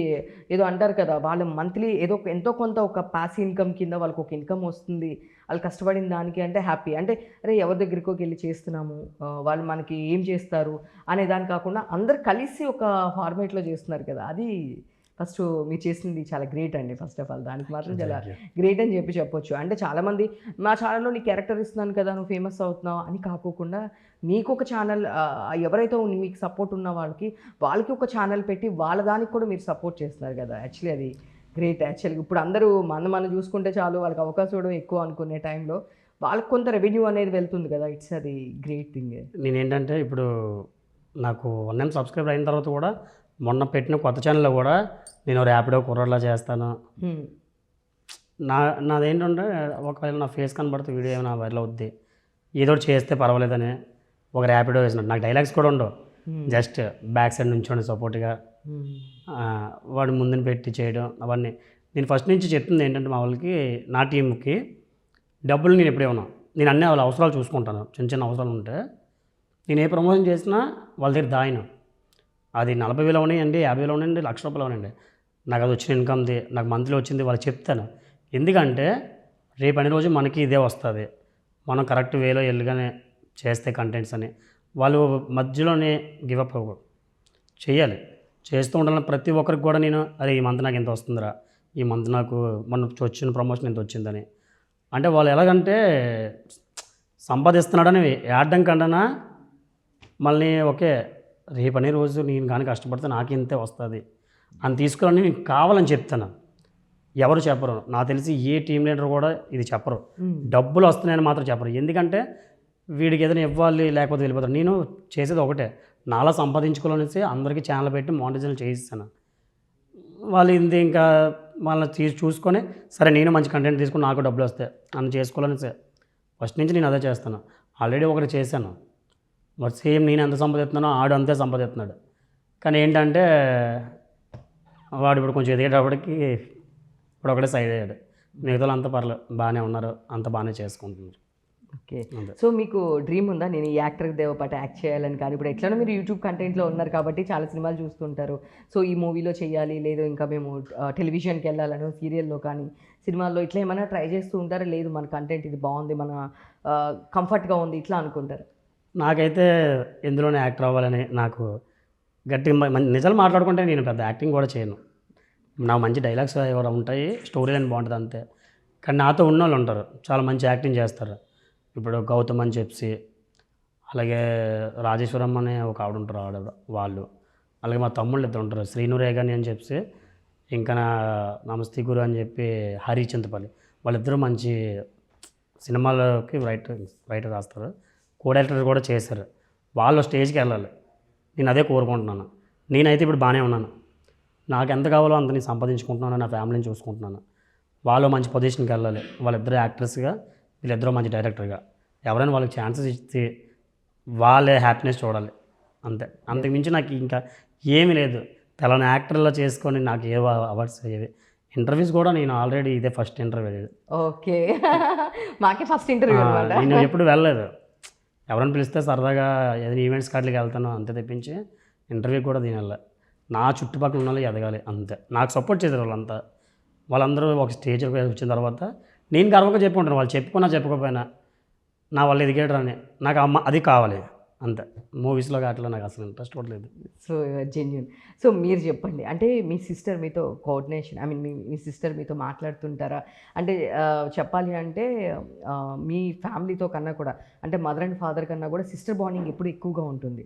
ఏదో అంటారు కదా, వాళ్ళు మంత్లీ ఏదో ఎంతో కొంత ఒక ప్యాసివ్ ఇన్కమ్ కింద వాళ్ళకి ఒక ఇన్కమ్ వస్తుంది, వాళ్ళు కష్టపడిన దానికి అంటే హ్యాపీ. అంటే అరే ఎవరి దగ్గరికి వెళ్ళి చేస్తున్నాము, వాళ్ళు మనకి ఏం చేస్తారు అనే దాని కాకుండా అందరు కలిసి ఒక ఫార్మేట్లో చేస్తున్నారు కదా, అది ఫస్ట్ మీరు చేసింది చాలా గ్రేట్ అండి. ఫస్ట్ ఆఫ్ ఆల్ దానికి మాత్రం చాలా గ్రేట్ అని చెప్పొచ్చు. అంటే చాలామంది మా ఛానల్లో నీ క్యారెక్టర్ ఇస్తున్నాను కదా నువ్వు ఫేమస్ అవుతున్నావు అని కాకోకుండా నీకు ఒక ఛానల్, ఎవరైతే మీకు సపోర్ట్ ఉన్న వాళ్ళకి ఒక ఛానల్ పెట్టి వాళ్ళ దానికి కూడా మీరు సపోర్ట్ చేస్తున్నారు కదా, యాక్చువల్లీ అది గ్రేట్. యాక్చువల్గా ఇప్పుడు అందరూ మనం చూసుకుంటే చాలు, వాళ్ళకి అవకాశం ఇవ్వడం ఎక్కువ అనుకునే టైంలో వాళ్ళకి కొంత రెవెన్యూ అనేది వెళ్తుంది కదా, ఇట్స్ అది గ్రేట్ థింగ్. నేనేంటంటే ఇప్పుడు నాకు 1M సబ్స్క్రైబర్ అయిన తర్వాత కూడా మొన్న పెట్టిన కొత్త ఛానల్లో కూడా నేను ర్యాపిడో కుర్రలా చేస్తాను. నాదేంటంటే ఒకవేళ నా ఫేస్ కనబడితే వీడియో ఏమైనా వైరల్ అవుద్ది, ఏదో చేస్తే పర్వాలేదని ఒక ర్యాపిడో వేసినట్టు. నాకు డైలాగ్స్ కూడా ఉండవు, జస్ట్ బ్యాక్ సైడ్ నుంచోండి సపోర్ట్గా, వాడు ముందుని పెట్టి చేయడం అవన్నీ. నేను ఫస్ట్ నుంచి చెప్తుంది ఏంటంటే మా వాళ్ళకి, నా టీంకి డబ్బులు నేను ఎప్పుడు ఇవ్వను. నేను అన్నీ వాళ్ళ అవసరాలు చూసుకుంటాను. చిన్న చిన్న అవసరాలు ఉంటే నేను ఏ ప్రమోషన్ చేసినా వాళ్ళ దగ్గర దాయను. అది 40,000 ఉన్నాయండి, 50,000 ఉన్నాయండి, ₹1,00,000 ఉన్నాయండి, నాకు అది వచ్చిన ఇన్కమ్ది, నాకు మంత్లీ వచ్చింది వాళ్ళకి చెప్తాను. ఎందుకంటే రేపు అనే రోజు మనకి ఇదే వస్తుంది, మనం కరెక్ట్ వేలో వెళ్ళగానే చేస్తే కంటెంట్స్ అని. వాళ్ళు మధ్యలోనే గివప్ చేయాలి, చేస్తూ ఉండాలని ప్రతి ఒక్కరికి కూడా నేను అరే ఈ మంత్ నాకు ఎంత వస్తుందిరా, ఈ మంత్ నాకు మన వచ్చిన ప్రమోషన్ ఎంత వచ్చిందని. అంటే వాళ్ళు ఎలాగంటే సంపాదిస్తున్నాడని ఆడడం కన్నా మళ్ళీ ఓకే రేపు అనే రోజు నేను కానీ కష్టపడితే నాకు ఇంతే వస్తుంది అని తీసుకోవాలని నేను కావాలని చెప్తాను. ఎవరు చెప్పరు, నాకు తెలిసి ఏ టీం లీడర్ కూడా ఇది చెప్పరు, డబ్బులు వస్తున్నాయని మాత్రం చెప్పరు. ఎందుకంటే వీడికి ఏదైనా ఇవ్వాలి లేకపోతే వెళ్ళిపోతారు. నేను చేసేది ఒకటే, నాలా సంపాదించుకోవాలనేసి అందరికీ ఛానల్ పెట్టి మానిటైజేషన్ చేయిస్తాను. వాళ్ళు ఇది ఇంకా వాళ్ళని చూసుకొని సరే నేను మంచి కంటెంట్ తీసుకుని నాకు డబ్బులు వస్తాయి అని చేసుకోవాలనేసి ఫస్ట్ నుంచి నేను అదే చేస్తాను. ఆల్రెడీ ఒకటి చేశాను, మరి సేమ్ నేను ఎంత సంపాదిస్తున్నానో ఆడు అంతే సంపాదిస్తున్నాడు. కానీ ఏంటంటే వాడు ఇప్పుడు కొంచెం ఎదిగేటప్పటికి ఇప్పుడు ఒకటే సైడ్ అయ్యాడు, మిగతా అంతా పర్లేదు బాగానే ఉన్నారు, అంత బాగానే చేసుకుంటున్నారు. ఓకే, సో మీకు డ్రీమ్ ఉందా నేను ఈ యాక్టర్ దేవపాటి యాక్ట్ చేయాలని? కానీ ఇప్పుడు ఎట్లనో మీరు యూట్యూబ్ కంటెంట్లో ఉన్నారు కాబట్టి చాలా సినిమాలు చూస్తుంటారు, సో ఈ మూవీలో చేయాలి, లేదు ఇంకా మేము టెలివిజన్కి వెళ్ళాలని, సీరియల్లో కానీ సినిమాల్లో ఇట్లా ఏమైనా ట్రై చేస్తూ ఉంటారా? లేదు మన కంటెంట్ ఇది బాగుంది, మన కంఫర్ట్గా ఉంది ఇట్లా అనుకుంటారు? నాకైతే ఎందులోనే యాక్టర్ అవ్వాలని, నాకు గట్టిగా నిజాలు మాట్లాడుకుంటే నేను పెద్ద యాక్టింగ్ కూడా చేయను. నాకు మంచి డైలాగ్స్ ఎవరు ఉంటాయి, స్టోరీ లైన్ బాగుంటుంది అంతే. కానీ నాతో ఉన్న వాళ్ళు ఉంటారు చాలా మంచి యాక్టింగ్ చేస్తారు. ఇప్పుడు గౌతమ్ అని చెప్పి అలాగే రాజేశ్వరం అనే ఒక ఆవిడ ఉంటారు, వాళ్ళు, అలాగే మా తమ్ముళ్ళు ఇద్దరు ఉంటారు, శ్రీను రేగని అని చెప్పి, ఇంకా నమస్తే గురు అని చెప్పి హరి చింతపల్లి, వాళ్ళిద్దరూ మంచి సినిమాలకి రైటర్ రాస్తారు, కో డైరెక్టర్ కూడా చేశారు. వాళ్ళు స్టేజ్కి వెళ్ళాలి, నేను అదే కోరుకుంటున్నాను. నేనైతే ఇప్పుడు బాగానే ఉన్నాను, నాకు ఎంత కావాలో అంత నేను సంపాదించుకుంటున్నాను, నా ఫ్యామిలీని చూసుకుంటున్నాను. వాళ్ళు మంచి పొజిషన్కి వెళ్ళాలి, వాళ్ళిద్దరు యాక్ట్రెస్గా, వీళ్ళిద్దరూ మంచి డైరెక్టర్గా. ఎవరైనా వాళ్ళకి ఛాన్సెస్ ఇస్తే వాళ్ళే హ్యాపీనెస్ చూడాలి, అంతే. అంతకుమించి నాకు ఇంకా ఏమీ లేదు. తెలంగాణ యాక్టర్లో చేసుకొని నాకు ఏ అవార్డ్స్ అయ్యేవి. ఇంటర్వ్యూస్ కూడా నేను ఆల్రెడీ ఇదే ఫస్ట్ ఇంటర్వ్యూ. ఓకే. మాకే ఫస్ట్ ఇంటర్వ్యూ అనమాట. నేను ఎప్పుడు వెళ్ళలేదు, ఎవరైనా పిలిస్తే సరదాగా ఏదైనా ఈవెంట్స్ కాట్లకి వెళ్తాను అంతే తప్పించి ఇంటర్వ్యూ కూడా దీనివల్ల. నా చుట్టుపక్కల ఉన్న వాళ్ళు ఎదగాలి అంతే. నాకు సపోర్ట్ చేశారు వాళ్ళంతా. వాళ్ళందరూ ఒక స్టేజ్కి వచ్చిన తర్వాత నేను గర్వంగా చెప్పుకుంటాను, వాళ్ళు చెప్పుకున్నా చెప్పకపోయినా నా వాళ్ళు ఎదిగాడు అని నాకు అది కావాలి అంతే. మూవీస్లో అట్లా నాకు అసలు ఇంట్రెస్ట్ కూడా లేదు. So genuine. సో మీరు చెప్పండి, అంటే మీ సిస్టర్ మీతో coordination, I mean me sister మీతో మాట్లాడుతుంటారా? అంటే చెప్పాలి అంటే మీ ఫ్యామిలీతో కన్నా కూడా, అంటే మదర్ అండ్ ఫాదర్ కన్నా కూడా సిస్టర్ బాండింగ్ ఎప్పుడు ఎక్కువగా ఉంటుంది.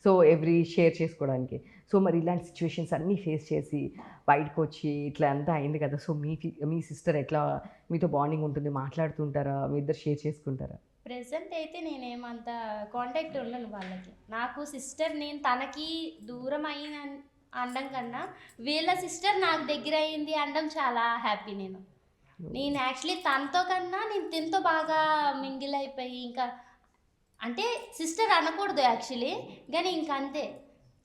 సో ఎవ్రీ షేర్ చేసుకోవడానికి. సో మరి ఇలాంటి సిచ్యువేషన్స్ అన్నీ ఫేస్ చేసి బయటకు వచ్చి ఇట్లా అంతా అయింది కదా. సో మీ సిస్టర్ ఎట్లా మీతో బాండింగ్ ఉంటుంది, మాట్లాడుతుంటారా, మీ ఇద్దరు షేర్ చేసుకుంటారా? ప్రెసెంట్ అయితే నేనేమంత కాంటాక్ట్ ఉండను వాళ్ళకి. నాకు సిస్టర్, నేను తనకి దూరం అయిన అనడం కన్నా వీళ్ళ సిస్టర్ నాకు దగ్గర అయింది అనడం చాలా హ్యాపీ. నేను యాక్చువల్లీ తనతో కన్నా నేను తినతో బాగా మింగిల్ అయిపోయి, ఇంకా అంటే సిస్టర్ అనకూడదు యాక్చువల్లీ, కానీ ఇంకంతే,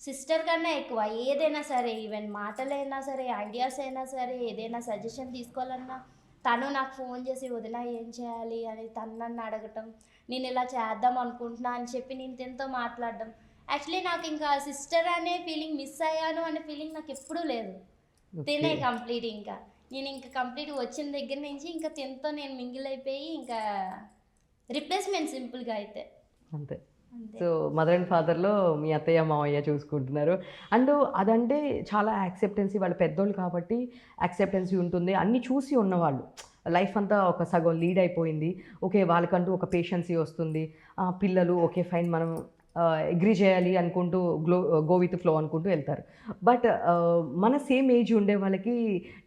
సిస్టర్ కన్నా ఎక్కువ ఏదైనా సరే, ఈవెన్ మాటలైనా సరే, ఐడియాస్ అయినా సరే, ఏదైనా సజెషన్ తీసుకోవాలన్నా తను నాకు ఫోన్ చేసి వదిన ఏం చేయాలి అని తను నన్ను అడగటం, నేను ఇలా చేద్దాం అనుకుంటున్నా అని చెప్పి నేను తినతో మాట్లాడడం. యాక్చువల్లీ నాకు ఇంకా సిస్టర్ అనే ఫీలింగ్ మిస్ అయ్యాను అనే ఫీలింగ్ నాకు ఎప్పుడూ లేదు. తినే కంప్లీట్, ఇంకా నేను ఇంకా కంప్లీట్ వచ్చిన దగ్గర నుంచి ఇంకా తినతో నేను మింగిల్ అయిపోయి ఇంకా రిప్లేస్మెంట్ సింపుల్గా అయితే అంతే. సో మదర్ అండ్ ఫాదర్లో మీ అత్తయ్య మావయ్య చూసుకుంటున్నారు. అండ్ అదంటే చాలా యాక్సెప్టెన్సీ, వాళ్ళు పెద్దోళ్ళు కాబట్టి యాక్సెప్టెన్సీ ఉంటుంది. అన్నీ చూసి ఉన్నవాళ్ళు, లైఫ్ అంతా ఒక సగం లీడ్ అయిపోయింది. ఓకే, వాళ్ళకంటూ ఒక పేషెన్సీ వస్తుంది. పిల్లలు ఓకే ఫైన్, మనం అగ్రీ చేయాలి అనుకుంటూ గో విత్ ఫ్లో అనుకుంటూ వెళ్తారు. బట్ మన సేమ్ ఏజ్ ఉండే వాళ్ళకి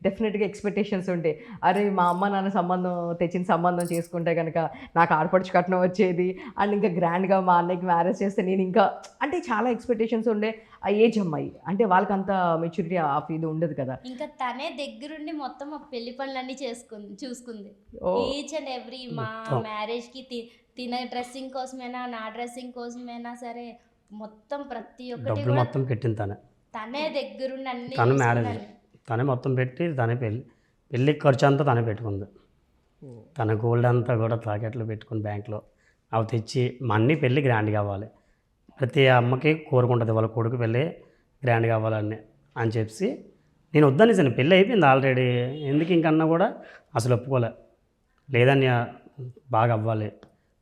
డెఫినెట్గా ఎక్స్పెక్టేషన్స్ ఉంటాయి. అరే మా అమ్మ నాన్న తెచ్చిన సంబంధం చేసుకుంటే కనుక నాకు ఆడపడుచు కట్నం వచ్చేది, అండ్ ఇంకా గ్రాండ్గా మా అన్నయ్యకి మ్యారేజ్ చేస్తే నేను ఇంకా, అంటే చాలా ఎక్స్పెక్టేషన్స్ ఉండే ఆ ఏజ్ అమ్మాయి. అంటే వాళ్ళకి అంత మెచ్యూరిటీ ఆఫ్ ఇది ఉండదు కదా. ఇంకా తనే దగ్గరుండి మొత్తం ఆ పెళ్లి పనులన్నీ చూసుకుంది. ఈచ్ అండ్ ఎవ్రీ మా మ్యారేజ్కి తిన డ్రెస్సింగ్ కోసమైనా, నా డ్రెస్సింగ్ కోసమైనా సరే, మొత్తం ప్రతి ఒక్కటి డబ్బులు మొత్తం పెట్టింది తనే దగ్గరుండి అన్ని తను మ్యారేజ్ తనే మొత్తం పెట్టి తనే పెళ్ళి ఖర్చు అంతా తనే పెట్టుకుంది. తన గోల్డ్ అంతా కూడా తాకెట్లు పెట్టుకుని బ్యాంక్లో అవి తెచ్చి అన్నీ పెళ్ళి గ్రాండ్ కావాలి. ప్రతి అమ్మకి కోరుకుంటుంది వాళ్ళ కొడుకు పెళ్ళి గ్రాండ్ కావాలని అని చెప్పి నేను వద్దనేసాను. పెళ్ళి అయిపోయింది ఆల్రెడీ, ఎందుకు ఇంకన్నా కూడా అసలు ఒప్పుకోలే. లేదని బాగా అవ్వాలి,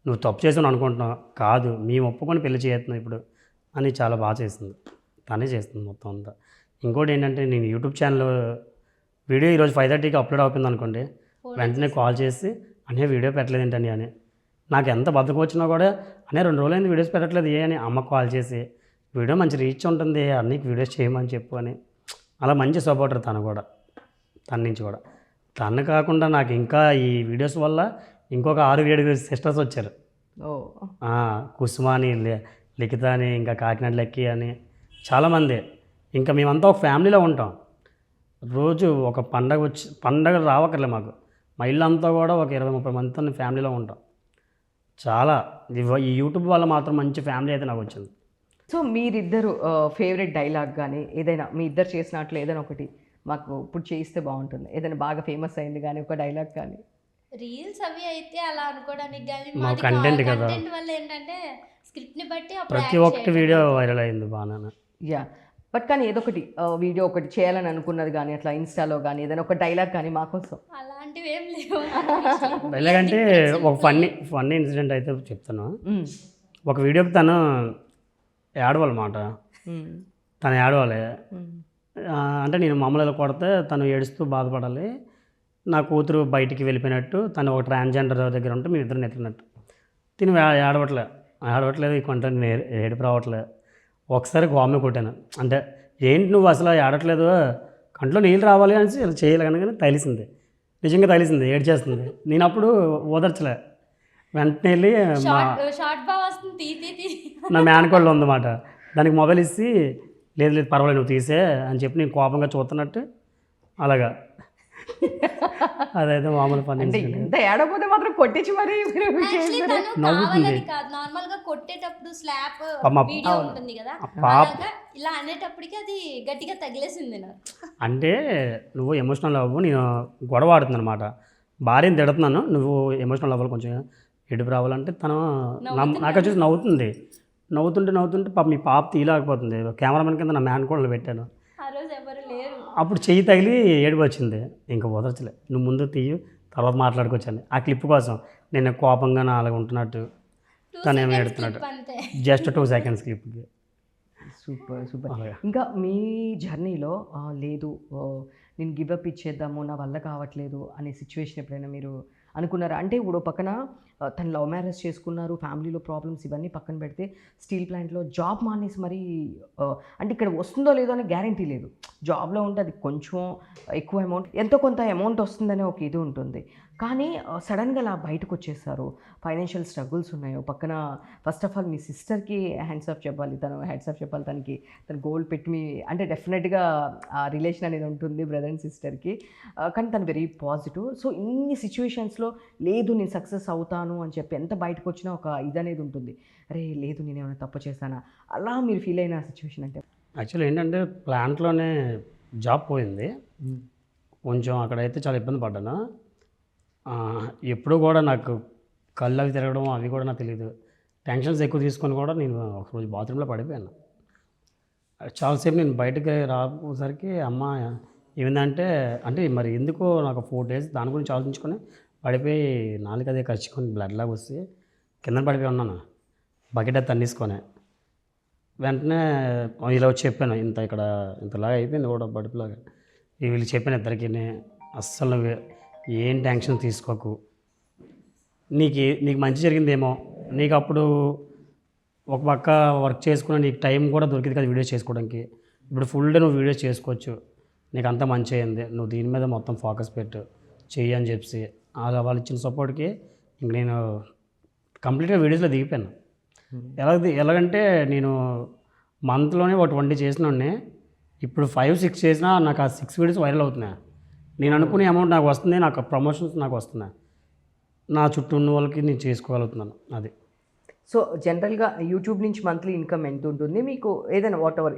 నువ్వు తప్పు చేసాను అనుకుంటున్నావు, కాదు మేము ఒప్పుకొని పెళ్లి చేస్తున్నావు ఇప్పుడు అని చాలా బాగా చేసింది. తనే చేస్తుంది మొత్తం అంతా. ఇంకోటి ఏంటంటే, నేను యూట్యూబ్ ఛానల్ వీడియో ఈరోజు 5:30కి అప్లోడ్ అవుతుంది అనుకోండి, వెంటనే కాల్ చేసి అనే వీడియో పెట్టలేదు ఏంటని అని. నాకు ఎంత బద్దకం వచ్చినా కూడా అనే 2 రోజులైంది వీడియోస్ పెట్టట్లేదు ఏ అని అమ్మకు కాల్ చేసి, వీడియో మంచి రీచ్ ఉంటుంది అన్నికి వీడియోస్ చేయమని చెప్పు అని. అలా మంచి సపోర్టర్ తను కూడా, తన నుంచి కూడా. తను కాకుండా నాకు ఇంకా ఈ వీడియోస్ వల్ల ఇంకొక 6-7 సిస్టర్స్ వచ్చారు. కుసుమ అని, లిఖిత అని, ఇంకా కాకినాడ లెక్కి అని చాలామంది. ఇంకా మేమంతా ఒక ఫ్యామిలీలో ఉంటాం. రోజు ఒక పండగ రావక్కర్లే మాకు, మా ఇల్లంతా కూడా ఒక 20-30 మందితో ఫ్యామిలీలో ఉంటాం. చాలా ఈ యూట్యూబ్ వల్ల మాత్రం మంచి ఫ్యామిలీ అయితే నాకు వచ్చింది. సో మీరిద్దరు ఫేవరెట్ డైలాగ్ కానీ ఏదైనా మీ ఇద్దరు చేసినట్లు ఏదైనా ఒకటి మాకు ఇప్పుడు చేయిస్తే బాగుంటుంది, ఏదైనా బాగా ఫేమస్ అయింది కానీ ఒక డైలాగ్ కానీ. రీల్స్ అవి అయితే అలా అనుకోవడానికి కానీ, మా కంటెంట్ కదా, కంటెంట్ వల్ల ఏంటంటే స్క్రిప్ట్ని బట్టి ప్రతి ఒక్కటి వీడియో వైరల్ అయింది బాగా. యా, బట్ కానీ ఏదో ఒకటి వీడియో ఒకటి చేయాలని అనుకున్నది కానీ అట్లా ఇన్స్టాలో కానీ ఏదైనా ఒక డైలాగ్ కానీ మాకోసం. అలాంటివి ఏం లేవు. డైలాగ్ అంటే ఒక ఫన్నీ ఇన్సిడెంట్ అయితే చెప్తాను. ఒక వీడియోకి తను ఏడవాలన్నమాట, తను ఏడవాలి అంటే నేను మామూలుగా కొడితే తను ఏడుస్తూ బాధపడాలి. నా కూతురు బయటికి వెళ్ళిపోయినట్టు, తను ఒక ట్రాన్స్జెండర్ దగ్గర ఉంటే మేము ఇద్దరు నెట్టినట్టు. తిని ఏడవట్లే, ఆడవట్లేదు ఈ కొంట ఏడుపు రావట్లేదు. ఒకసారి గోమె కొట్టాను, అంటే ఏంటి నువ్వు అసలు ఆడట్లేదు, కంట్లో నీళ్ళు రావాలి అనేసి ఇలా చేయాలి కనుక తగిలిసింది, నిజంగా తగిలిసింది, ఏడ్చేస్తుంది. నేను అప్పుడు ఓదర్చలే, వెంటనే వెళ్ళి మా షార్ట్ బాగా వస్తుంది తీ నా మేనకోళ్ళు ఉందన్నమాట, దానికి మొబైల్ ఇచ్చి లేదు లేదు పర్వాలేదు నువ్వు తీసే అని చెప్పి నేను కోపంగా చూస్తున్నట్టు అలాగా. అదైతే మామూలు పని. అంటే ఎంత ఏడపోతే మాత్రం కొట్టించి మరి మీరు యాక్చువల్లీ చేశారు. తను కావాలని కాదు, నార్మల్ గా కొట్టేటప్పుడు స్లాప్ వీడియో ఉంటుంది కదా, అలాగా ఇలా అనేటప్పటికి అది గట్టిగా తగిలేసింది నాకు. అంటే నువ్వు ఎమోషనల్ అవ్వు, నేను గొడవ ఆడుతున్నాను అనమాట, భార్యని తిడుతున్నాను, నువ్వు ఎమోషనల్ అవ్వాలి, కొంచెం ఎడుపు రావాలంటే తను నాకు వచ్చేసి నవ్వుతుంటే పాప మీ పాప తీయలేకపోతుంది, కెమెరామెన్ కింద నా మేనకోళ్ళు పెట్టాను, ఆ రోజు ఎవరు లేరు. అప్పుడు చెయ్యి తగిలి ఏడుపు వచ్చింది, ఇంకా వదర్చలే, నువ్వు ముందు తీయు తర్వాత మాట్లాడుకొచ్చాను. ఆ క్లిప్ కోసం నేను కోపంగా నా అలాగ ఉంటున్నట్టు తను ఏమో ఎడుతున్నట్టు, అంతే. Just 2 seconds క్లిప్కి. సూపర్. ఇంకా మీ జర్నీలో లేదు నేను గివప్ ఇచ్చేద్దాము, నా వల్ల కావట్లేదు అనే సిచ్యువేషన్ ఎప్పుడైనా మీరు అనుకున్నారా? అంటే ఇప్పుడు పక్కన తను లవ్ మ్యారేజ్ చేసుకున్నారు, ఫ్యామిలీలో ప్రాబ్లమ్స్ ఇవన్నీ పక్కన పెడితే స్టీల్ ప్లాంట్లో జాబ్ మానేసి మరి అంటే ఇక్కడ వస్తుందో లేదో అనే గ్యారంటీ లేదు. జాబ్లో ఉంటే అది కొంచెం ఎక్కువ అమౌంట్, ఎంతో కొంత అమౌంట్ వస్తుందనే ఒక ఇది ఉంటుంది. కానీ సడన్గా అలా బయటకు వచ్చేసారు, ఫైనాన్షియల్ స్ట్రగుల్స్ ఉన్నాయి. పక్కన ఫస్ట్ ఆఫ్ ఆల్ మీ సిస్టర్కి హ్యాండ్స్ ఆఫ్ చెప్పాలి, తను గోల్డ్ పెట్టి మీ అంటే డెఫినెట్గా ఆ రిలేషన్ అనేది ఉంటుంది బ్రదర్ అండ్ సిస్టర్కి. కానీ తను వెరీ పాజిటివ్. సో ఇన్ని సిచ్యువేషన్స్లో లేదు నేను సక్సెస్ అవుతాను అని చెప్పి ఎంత బయటకు వచ్చినా ఒక ఇది అనేది ఉంటుంది, అరే లేదు నేను ఏమైనా తప్పు చేశానా, అలా మీరు ఫీల్ అయిన సిచ్యువేషన్ అంటే? యాక్చువల్లీ ఏంటంటే ప్లాంట్లోనే జాబ్ పోయింది, కొంచెం అక్కడైతే చాలా ఇబ్బంది పడ్డాను. ఎప్పుడు కూడా నాకు కళ్ళు అవి తిరగడం అవి కూడా నాకు తెలియదు, టెన్షన్స్ ఎక్కువ తీసుకొని కూడా నేను ఒకరోజు బాత్రూంలో పడిపోయాను. చాలాసేపు నేను బయటకు రాసరికి అమ్మ ఏమిందంటే, అంటే మరి ఎందుకో నాకు 4 days దాని గురించి ఆలోచించుకొని పడిపోయి నాలుగు అదే ఖర్చుకొని బ్లడ్ లాగా వస్తే కింద పడిపోయి ఉన్నాను, బకెట్ అది తన్నేసుకొని. వెంటనే ఇలా వచ్చి చెప్పాను, ఇంతలాగా అయిపోయింది కూడా బడుపులాగా. వీళ్ళు చెప్పాను ఇద్దరికి, అస్సలు నువ్వు ఏం టెన్షన్ తీసుకోకు, నీకు మంచి జరిగిందేమో, నీకు అప్పుడు ఒక పక్క వర్క్ చేసుకుని నీకు టైం కూడా దొరికింది కదా వీడియోస్ చేసుకోవడానికి, ఇప్పుడు ఫుల్ డే నువ్వు వీడియోస్ చేసుకోవచ్చు, నీకు అంతా మంచి అయింది, నువ్వు దీని మీద మొత్తం ఫోకస్ పెట్టు చెయ్యి అని చెప్పి అలా వాళ్ళు ఇచ్చిన సపోర్ట్కి ఇంక నేను కంప్లీట్గా వీడియోస్లో దిగిపోయాను. ఎలాగంటే నేను మంత్లోనే ఒక 20 చేసినోడిని, ఇప్పుడు 5-6 చేసినా నాకు ఆ 6 వీడియోస్ వైరల్ అవుతున్నాయి. నేను అనుకునే అమౌంట్ నాకు వస్తుంది, నాకు ప్రమోషన్స్ నాకు వస్తున్నాయి, నా చుట్టూ ఉన్న వాళ్ళకి నేను చేసుకోగలుగుతున్నాను. అది సో జనరల్గా యూట్యూబ్ నుంచి మంత్లీ ఇన్కమ్ ఎంత ఉంటుంది మీకు? ఏదైనా వాట్ ఎవర్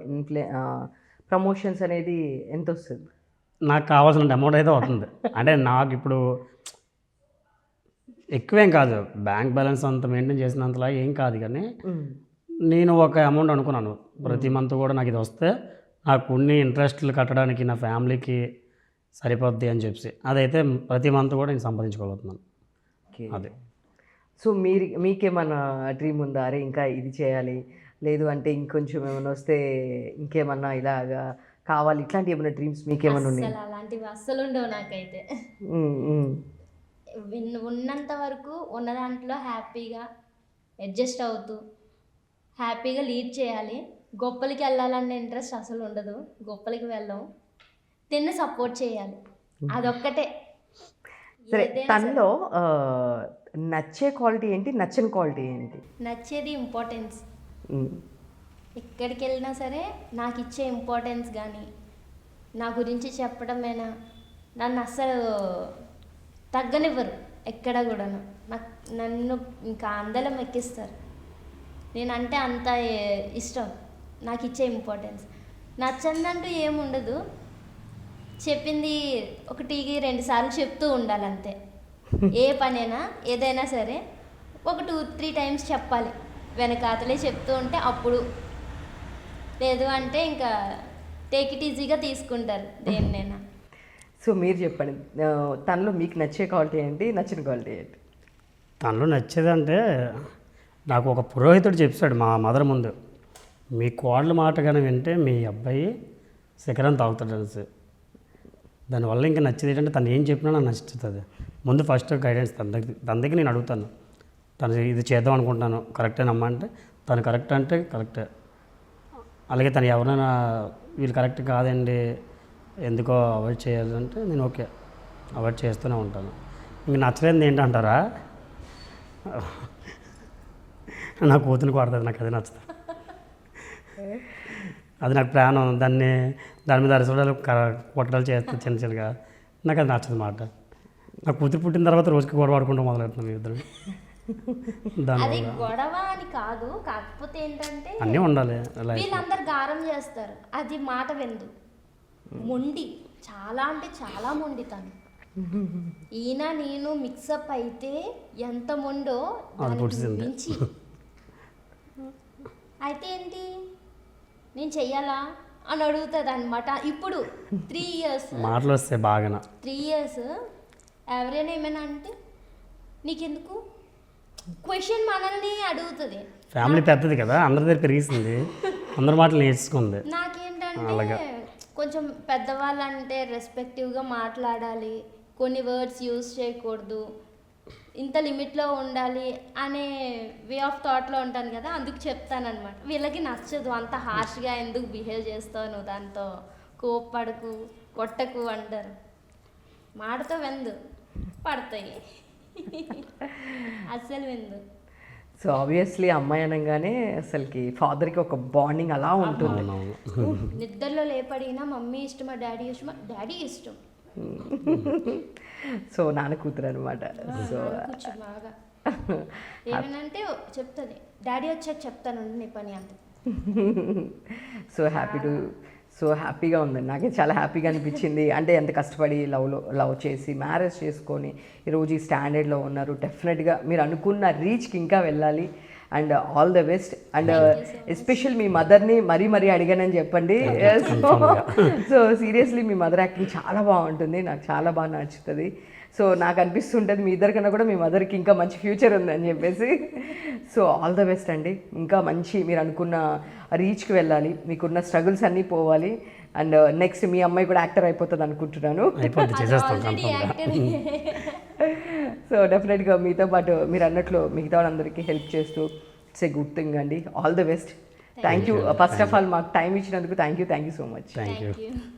ప్రమోషన్స్ అనేది ఎంత వస్తుంది? నాకు కావాల్సిన అమౌంట్ అయితే అవుతుంది. అంటే నాకు ఇప్పుడు ఎక్కువేం కాదు, బ్యాంక్ బ్యాలెన్స్ అంత మెయింటైన్ చేసినంతలా ఏం కాదు, కానీ నేను ఒక అమౌంట్ అనుకున్నాను ప్రతి మంత్ కూడా నాకు ఇది వస్తే నాకు కొన్ని ఇంట్రెస్ట్లు కట్టడానికి నా ఫ్యామిలీకి సరిపోద్ది అని చెప్పి, అదైతే ప్రతి మంత్ కూడా నేను సంపాదించుకోగలుగుతున్నాను. అదే. సో మీకేమన్నా డ్రీమ్ ఉందా, అరే ఇంకా ఇది చేయాలి, లేదు అంటే ఇంకొంచెం ఏమైనా వస్తే ఇంకేమన్నా ఇలాగా కావాలి, ఇట్లాంటి ఏమైనా డ్రీమ్స్ మీకేమన్నా ఉన్నాయి? అలాంటివి అస్సలు ఉండవు నాకైతే. ఉన్నంత వరకు ఉన్న దాంట్లో హ్యాపీగా అడ్జస్ట్ అవుతూ హ్యాపీగా లీడ్ చేయాలి. గొప్పలకి వెళ్ళాలన్న ఇంట్రెస్ట్ అసలు ఉండదు, గొప్పలకి వెళ్ళాము, తిన్న సపోర్ట్ చేయాలి, అదొక్కటే. సరే, తనలో నచ్చే క్వాలిటీ ఏంటి, నచ్చని క్వాలిటీ ఏంటి? నచ్చేది ఇంపార్టెన్స్. ఎక్కడికి వెళ్ళినా సరే నాకు ఇచ్చే ఇంపార్టెన్స్ కానీ నా గురించి చెప్పడమేనా, నన్ను అస్సలు తగ్గనివ్వరు ఎక్కడ కూడాను. నన్ను ఇంకా అందలం ఎక్కిస్తారు. నేనంటే అంత ఇష్టం, నాకు ఇచ్చే ఇంపార్టెన్స్. నచ్చందంటూ ఏముండదు, చెప్పింది 1-2 సార్లు చెప్తూ ఉండాలంతే. ఏ పనైనా ఏదైనా సరే ఒక 2-3 times చెప్పాలి, వెనకాతలే చెప్తూ ఉంటే అప్పుడు, లేదు అంటే ఇంకా టేక్ ఇట్ ఈజీగా తీసుకుంటారు దేన్నైనా. సో మీరు చెప్పండి, తనలో మీకు నచ్చే క్వాలిటీ ఏంటి, నచ్చిన క్వాలిటీ ఏంటి? తనలో నచ్చేదంటే, నాకు ఒక పురోహితుడు చెప్పాడు మా మదర్ ముందు, మీ కోడల మాట కానీ వింటే మీ అబ్బాయి శిఖరం తాగుతాడు అనేసి. దానివల్ల ఇంకా నచ్చేది ఏంటంటే తను ఏం చెప్పినా నాకు నచ్చుతుంది. ముందు ఫస్ట్ గైడెన్స్ తన దగ్గర నేను అడుగుతాను, తను ఇది చేద్దాం అనుకుంటున్నాను కరెక్టేనమ్మా అంటే తను కరెక్ట్ అంటే కరెక్టే. అలాగే తను ఎవరైనా వీళ్ళు కరెక్ట్ కాదండి ఎందుకో అవాయిడ్ చేయాలంటే నేను ఓకే అవాయిడ్ చేస్తూనే ఉంటాను. ఇంక నచ్చలేదు ఏంటంటారా, నా కూతురు కొడుతుంది, నాకు అది నచ్చుతుంది. అది నాకు ప్రాణం. దాని మీద అరిసడాలు కొట్టడాలు చేస్తే చిన్న చిన్నగా నాకు అది నచ్చదు మాట. నా కూతురు పుట్టిన తర్వాత రోజుకి గొడవ ఆడుకుంటూ మొదలెడుతున్నాం మీ ఇద్దరు. అది దానివల్ల గొడవ అని కాదు, కాకపోతే ఏంటంటే అన్నీ ఉండాలి లైఫ్. వీళ్ళందరూ గారం చేస్తారు, అది మాట విందు. మొండి, చాలా అంటే చాలా మొండి తను. ఈయన నేను మిక్సప్ అయితే ఎంత మొండో అది దానికి పుట్టింది. మించి. అయితే ఏంటి నేను చెయ్యాలా అని అడుగుతుంది అనమాట. ఇప్పుడు 3 years మాటలు వస్తాయి బాగా. 3 years ఎవరైనా ఏమైనా అంటే నీకెందుకు క్వశ్చన్ మనల్ని అడుగుతుంది. ఫ్యామిలీ పెద్దది కదా, అందరి దగ్గర పెరిగిస్తుంది, అందరి మాటలు నేర్చుకుంది. నాకేంటంటే కొంచెం పెద్దవాళ్ళంటే రెస్పెక్టివ్గా మాట్లాడాలి, కొన్ని వర్డ్స్ యూజ్ చేయకూడదు, ఇంత లిమిట్లో ఉండాలి అనే వే ఆఫ్ థాట్లో ఉంటాను కదా, అందుకు చెప్తానమాట. వీళ్ళకి నచ్చదు, అంత హార్ష్గా ఎందుకు బిహేవ్ చేస్తావు నువ్వు, దాంతో కోప్పడకు కొట్టకు అంటారు. మాటతో వెందు పడతాయి, అస్సలు వెందు. సో ఆబ్వియస్లీ అమ్మాయి అనగానే అసలుకి ఫాదర్కి ఒక బాండింగ్ అలా ఉంటుంది. నిద్రలో లేపడినా మమ్మీ ఇష్టమా డాడీ ఇష్టమా, డాడీ ఇష్టం. సో నాన్న కూతురు అనమాట. సో కూర్చో బాగా ఏమనంటే చెప్తుంది, డాడీ వచ్చాక చెప్తాను నీ పని అంత. సో హ్యాపీగా ఉందండి, నాకే చాలా హ్యాపీగా అనిపించింది. అంటే ఎంత కష్టపడి లవ్ చేసి మ్యారేజ్ చేసుకొని ఈరోజు ఈ స్టాండర్డ్లో ఉన్నారు. డెఫినెట్గా మీరు అనుకున్న రీచ్కి ఇంకా వెళ్ళాలి. And all the best. And special మీ మదర్ని మరీ అడిగానని చెప్పండి. సో సీరియస్లీ మీ మదర్ యాక్టింగ్ చాలా బాగుంటుంది, నాకు చాలా బాగా నచ్చుతుంది. సో నాకు అనిపిస్తుంటుంది మీ ఇద్దరికన్నా కూడా మీ మదర్కి ఇంకా మంచి ఫ్యూచర్ ఉందని చెప్పేసి. సో ఆల్ ద బెస్ట్ అండి, ఇంకా మంచి మీరు అనుకున్న రీచ్కి వెళ్ళాలి, మీకున్న స్ట్రగుల్స్ అన్నీ పోవాలి. అండ్ నెక్స్ట్ మీ అమ్మాయి కూడా యాక్టర్ అయిపోతుంది అనుకుంటున్నాను. సో డెఫినెట్గా మీతో పాటు మీరు అన్నట్లు మిగతా వాళ్ళందరికీ హెల్ప్ చేస్తూ ఇట్స్ ఏ గుడ్ థింగ్ అండి. All the best. Thank you. First of all మాకు టైం ఇచ్చినందుకు thank you so much. Thank you. Thank you.